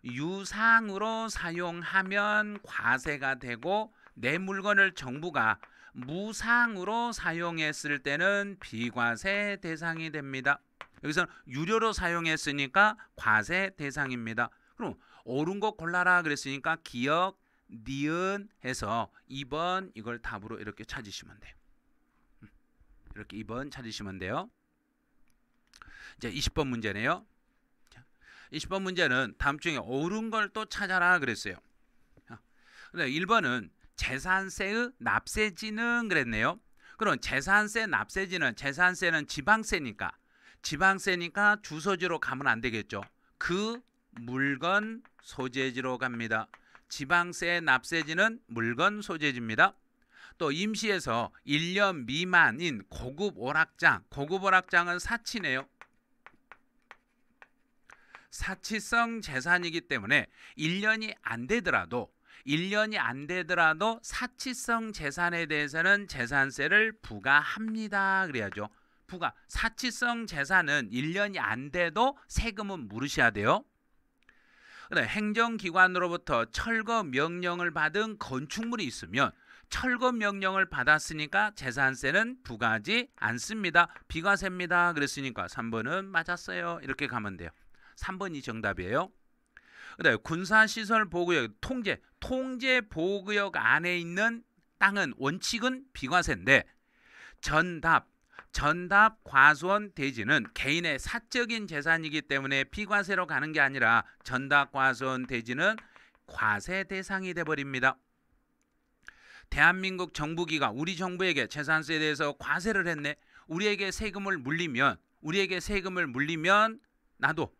유상으로 사용하면 과세가 되고 내 물건을 정부가 무상으로 사용했을 때는 비과세 대상이 됩니다. 여기서 유료로 사용했으니까 과세 대상입니다. 그럼 옳은 거 골라라 그랬으니까 기역, 니은 해서 2번 이걸 답으로 이렇게 찾으시면 돼요. 이렇게 2번 찾으시면 돼요. 이제 20번 문제네요. 20번 문제는 다음 중에 옳은 걸 또 찾아라 그랬어요. 1번은 재산세의 납세지는 그랬네요. 그럼 재산세는 지방세니까 주소지로 가면 안 되겠죠. 그 물건 소재지로 갑니다. 지방세 납세지는 물건 소재지입니다. 또 임시에서 1년 미만인 고급 오락장은 사치네요. 사치성 재산이기 때문에 1년이 안 되더라도 사치성 재산에 대해서는 재산세를 부과합니다. 그래야죠. 사치성 재산은 1년이 안 돼도 세금은 물으셔야 돼요. 행정기관으로부터 철거 명령을 받은 건축물이 있으면 철거 명령을 받았으니까 재산세는 부과하지 않습니다. 비과세입니다. 그랬으니까 3번은 맞았어요. 이렇게 가면 돼요. 3번이 정답이에요. 군사시설 보호구역 통제 보호구역 안에 있는 땅은 원칙은 비과세인데 전답 과수원 대지는 개인의 사적인 재산이기 때문에 비과세로 가는 게 아니라 전답 과수원 대지는 과세 대상이 돼버립니다. 대한민국 정부기관 우리 정부에게 재산세에 대해서 과세를 했네. 우리에게 세금을 물리면 나도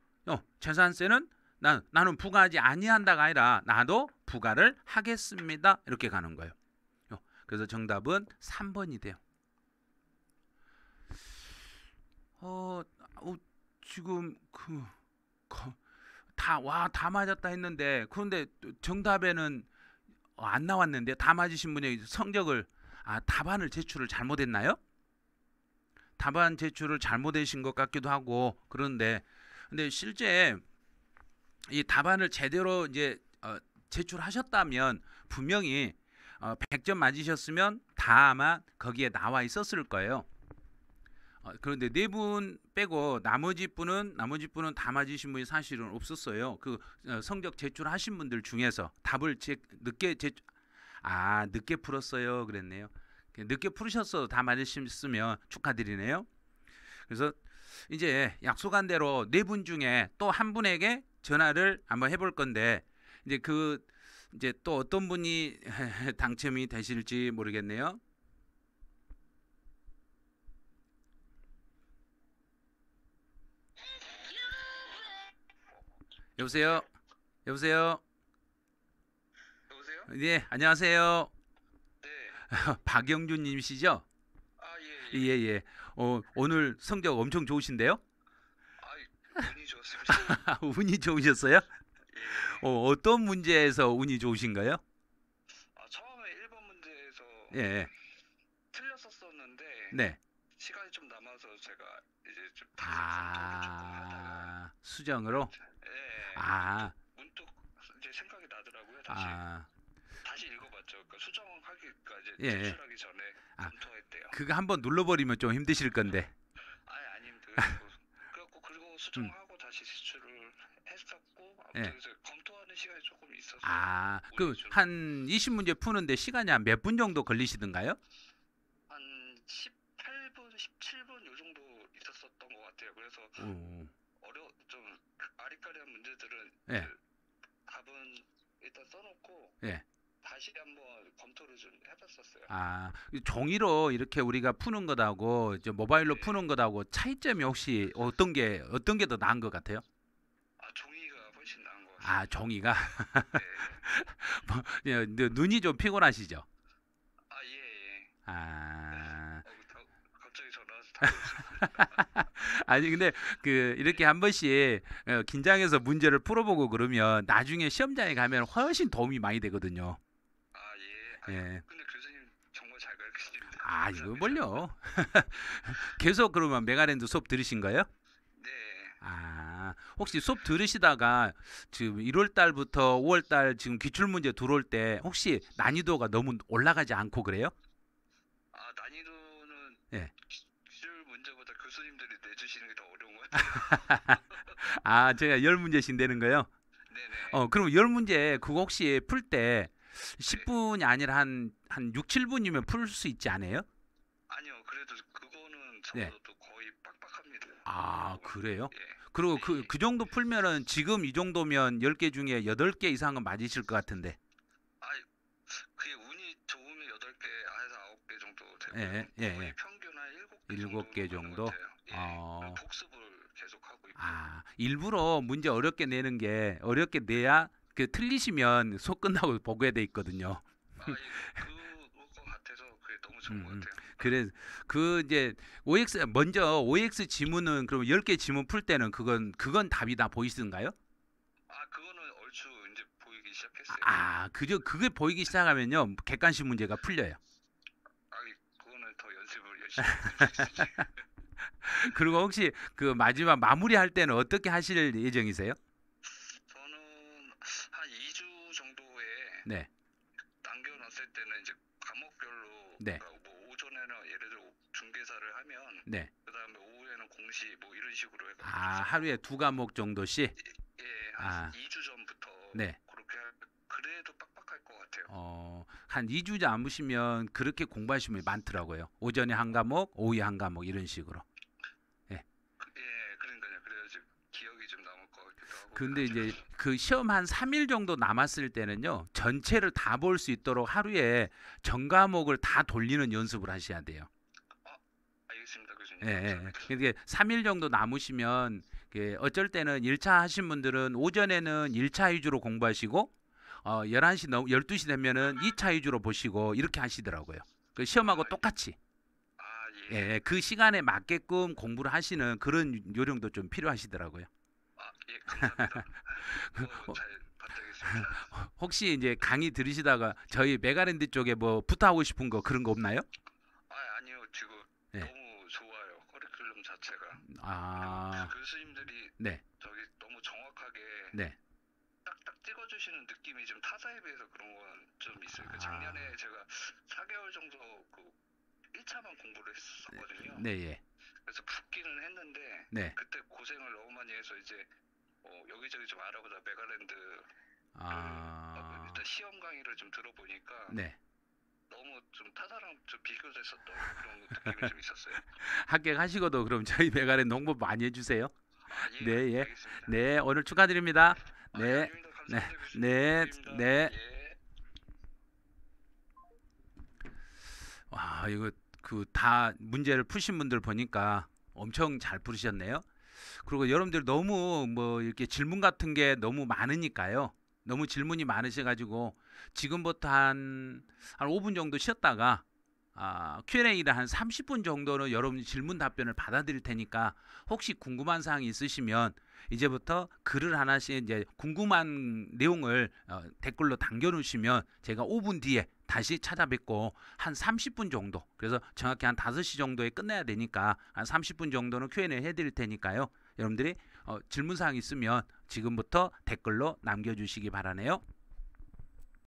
재산세는 나는 부과하지 아니한다가 아니라 나도 부과를 하겠습니다. 이렇게 가는 거예요. 그래서 정답은 3번이 돼요. 지금 다 맞았다 했는데 그런데 정답에는 안 나왔는데 다 맞으신 분이 성적을 답안을 제출을 잘못했나요? 답안 제출을 잘못하신 것 같기도 하고 근데 실제 이 답안을 제대로 이제 제출하셨다면 분명히 100점 맞으셨으면 다 아마 거기에 나와 있었을 거예요. 그런데 4분 빼고 나머지 분은 다 맞으신 분이 사실은 없었어요. 그 성적 제출하신 분들 중에서 답을 늦게 풀었어요. 그랬네요. 늦게 풀으셨어도 다 맞으셨으면 축하드리네요. 그래서 이제 약속한 대로 4분 중에 또 한 분에게 전화를 한번 해볼 건데 이제 또 어떤 분이 당첨이 되실지 모르겠네요. 여보세요? 여보세요? 네, 안녕하세요. 네. 박영준 님이시죠? 아, 예, 예, 예. 예. 오늘 성적 엄청 좋으신데요? 운이 좋습니다. 운이 좋으셨어요? 예. 어떤 문제에서 운이 좋으신가요? 처음에 1번 문제에서 예. 틀렸었었는데 네. 시간이 좀 남아서 제가 이제 좀 다시 검토를 조금 하다가 수정으로? 예. 아, 문득 이제 생각이 나더라고요. 다시 아, 다시 읽어봤죠. 그러니까 수정하기가 이제 예, 예. 제출하기 전에 아. 검토했대요. 그거 한번 눌러버리면 좀 힘드실 건데. 아닙니다. 그래갖고 그리고 수정하고 다시 제출을 했었고 아무튼 예. 이제 검토하는 시간이 조금 있어서 그 한 20문제 푸는데 시간이 한 몇 분 정도 걸리시던가요? 한 18분, 17분 요 정도 있었었던 것 같아요. 그래서 오, 좀 아리까리한 문제들은 예. 그 답은 일단 써놓고 예. 다시 한번 검토를 좀 해봤었어요. 종이로 이렇게 우리가 푸는 것하고 이제 모바일로 네. 푸는 것하고 차이점이 혹시 어떤 게 더 나은 것 같아요? 종이가 훨씬 나은 것 같아요. 종이가 네. 예, 눈이 좀 피곤하시죠? 예. 갑자기 전화 와서 아니 근데 이렇게 한 번씩 긴장해서 문제를 풀어보고 그러면 나중에 시험장에 가면 훨씬 도움이 많이 되거든요. 예. 예. 근데 교수님 정말 잘 가르치십니다. 이거 뭘요? 계속 그러면 메가랜드 수업 들으신 거예요? 네. 혹시 수업 들으시다가 지금 1월 달부터 5월 달 지금 기출 문제 들어올 때 혹시 난이도가 너무 올라가지 않고 그래요? 난이도는 예. 기출 문제보다 교수님들이 내주시는 게 더 어려운 것 같아요. 제가 10문제씩 내는 거요? 네네. 그럼 10문제 그거 혹시 풀 때 10분이 아니라 한 6, 7분이면 풀 수 있지 않아요? 아니요. 그래도 그거는 네. 저도 거의 빡빡합니다. 그래요? 예. 그리고 네. 그 정도 풀면은 지금 이 정도면 10개 중에 8개 이상은 맞으실 것 같은데. 그게 운이 좋으면 8개에서 9개 정도 되고 예. 거의 평균 한 7개 7개 정도? 예. 복습을 계속 하고 있고. 일부러 문제 어렵게 내는 게 어렵게 내야 틀리시면 수업 끝나고 보고해야 돼 있거든요. 그거 같아서 그게 너무 좋은 것 같아요. 그래 이제 먼저 OX 지문은 그럼 10개 지문 풀 때는 그건 답이 다 보이시던가요? 그거는 얼추 이제 보이기 시작했어요. 그게 보이기 시작하면요 객관식 문제가 풀려요. 그거는 더 연습을 열심히 해야지. 그리고 혹시 마지막 마무리할 때는 어떻게 하실 예정이세요? 저는 한 2주 정도에 네. 남겨놨을 때는 이제 과목별로 네. 그러니까 뭐 오전에는 예를 들어 중개사를 하면 네. 그다음에 오후에는 공시 뭐 이런 식으로 해서 하루에 2과목 정도씩? 한 2주 전부터 네. 그렇게 그래도 빡빡할 것 같아요. 한 2주 남으시면 그렇게 공부하시면 많더라고요. 오전에 한 과목, 오후에 한 과목 이런 식으로. 그러니까요. 그래야지 기억이 좀 남을 것 같기도 하고. 근데 이제 시험 한 3일 정도 남았을 때는요. 전체를 다 볼 수 있도록 하루에 전 과목을 다 돌리는 연습을 하셔야 돼요. 알겠습니다, 교수님. 예. 그러니까 3일 정도 남으시면 어쩔 때는 1차 하신 분들은 오전에는 1차 위주로 공부하시고 11시 12시 되면은 2차 위주로 보시고 이렇게 하시더라고요. 시험하고 똑같이. 예, 그 시간에 맞게끔 공부를 하시는 그런 요령도 좀 필요하시더라고요. 감사합니다. 잘 받들겠습니다. 혹시 이제 강의 들으시다가 저희 메가랜드 쪽에 뭐 부탁하고 싶은 거 그런 거 없나요? 아니요. 지금 너무 좋아요. 커리큘럼 자체가. 교수님들이 너무 정확하게 딱딱 찍어주시는 느낌이 좀 타사에 비해서 그런 건 좀 있어요. 작년에 제가 4개월 정도 1차만 공부를 했었거든요. 네. 그래서 붙기는 했는데 그때 고생을 너무 많이 해서 이제 여기저기 좀 알아보다 메가랜드 일단 시험 강의를 좀 들어보니까 너무 좀 타사랑 좀 비교됐었던 그런 느낌이 좀 있었어요. 합격하시고도 그럼 저희 메가랜드 홍보 많이 해주세요. 네. 알겠습니다. 네, 오늘 축하드립니다. 네. 감사합니다, 교수님. 네. 네. 와, 이거 다 문제를 푸신 분들 보니까 엄청 잘 풀으셨네요. 그리고 여러분들 너무 뭐 이렇게 질문 같은 게 너무 많으니까요. 너무 질문이 많으셔가지고 지금부터 한 5분 정도 쉬었다가 Q&A를 한 30분 정도는 여러분 질문 답변을 받아드릴 테니까 혹시 궁금한 사항이 있으시면 이제부터 글을 하나씩 이제 궁금한 내용을 댓글로 남겨놓으시면 제가 5분 뒤에 다시 찾아뵙고 한 30분 정도, 그래서 정확히 한 5시 정도에 끝내야 되니까 한 30분 정도는 Q&A 해드릴 테니까요. 여러분들이 질문 사항 있으면 지금부터 댓글로 남겨주시기 바라네요.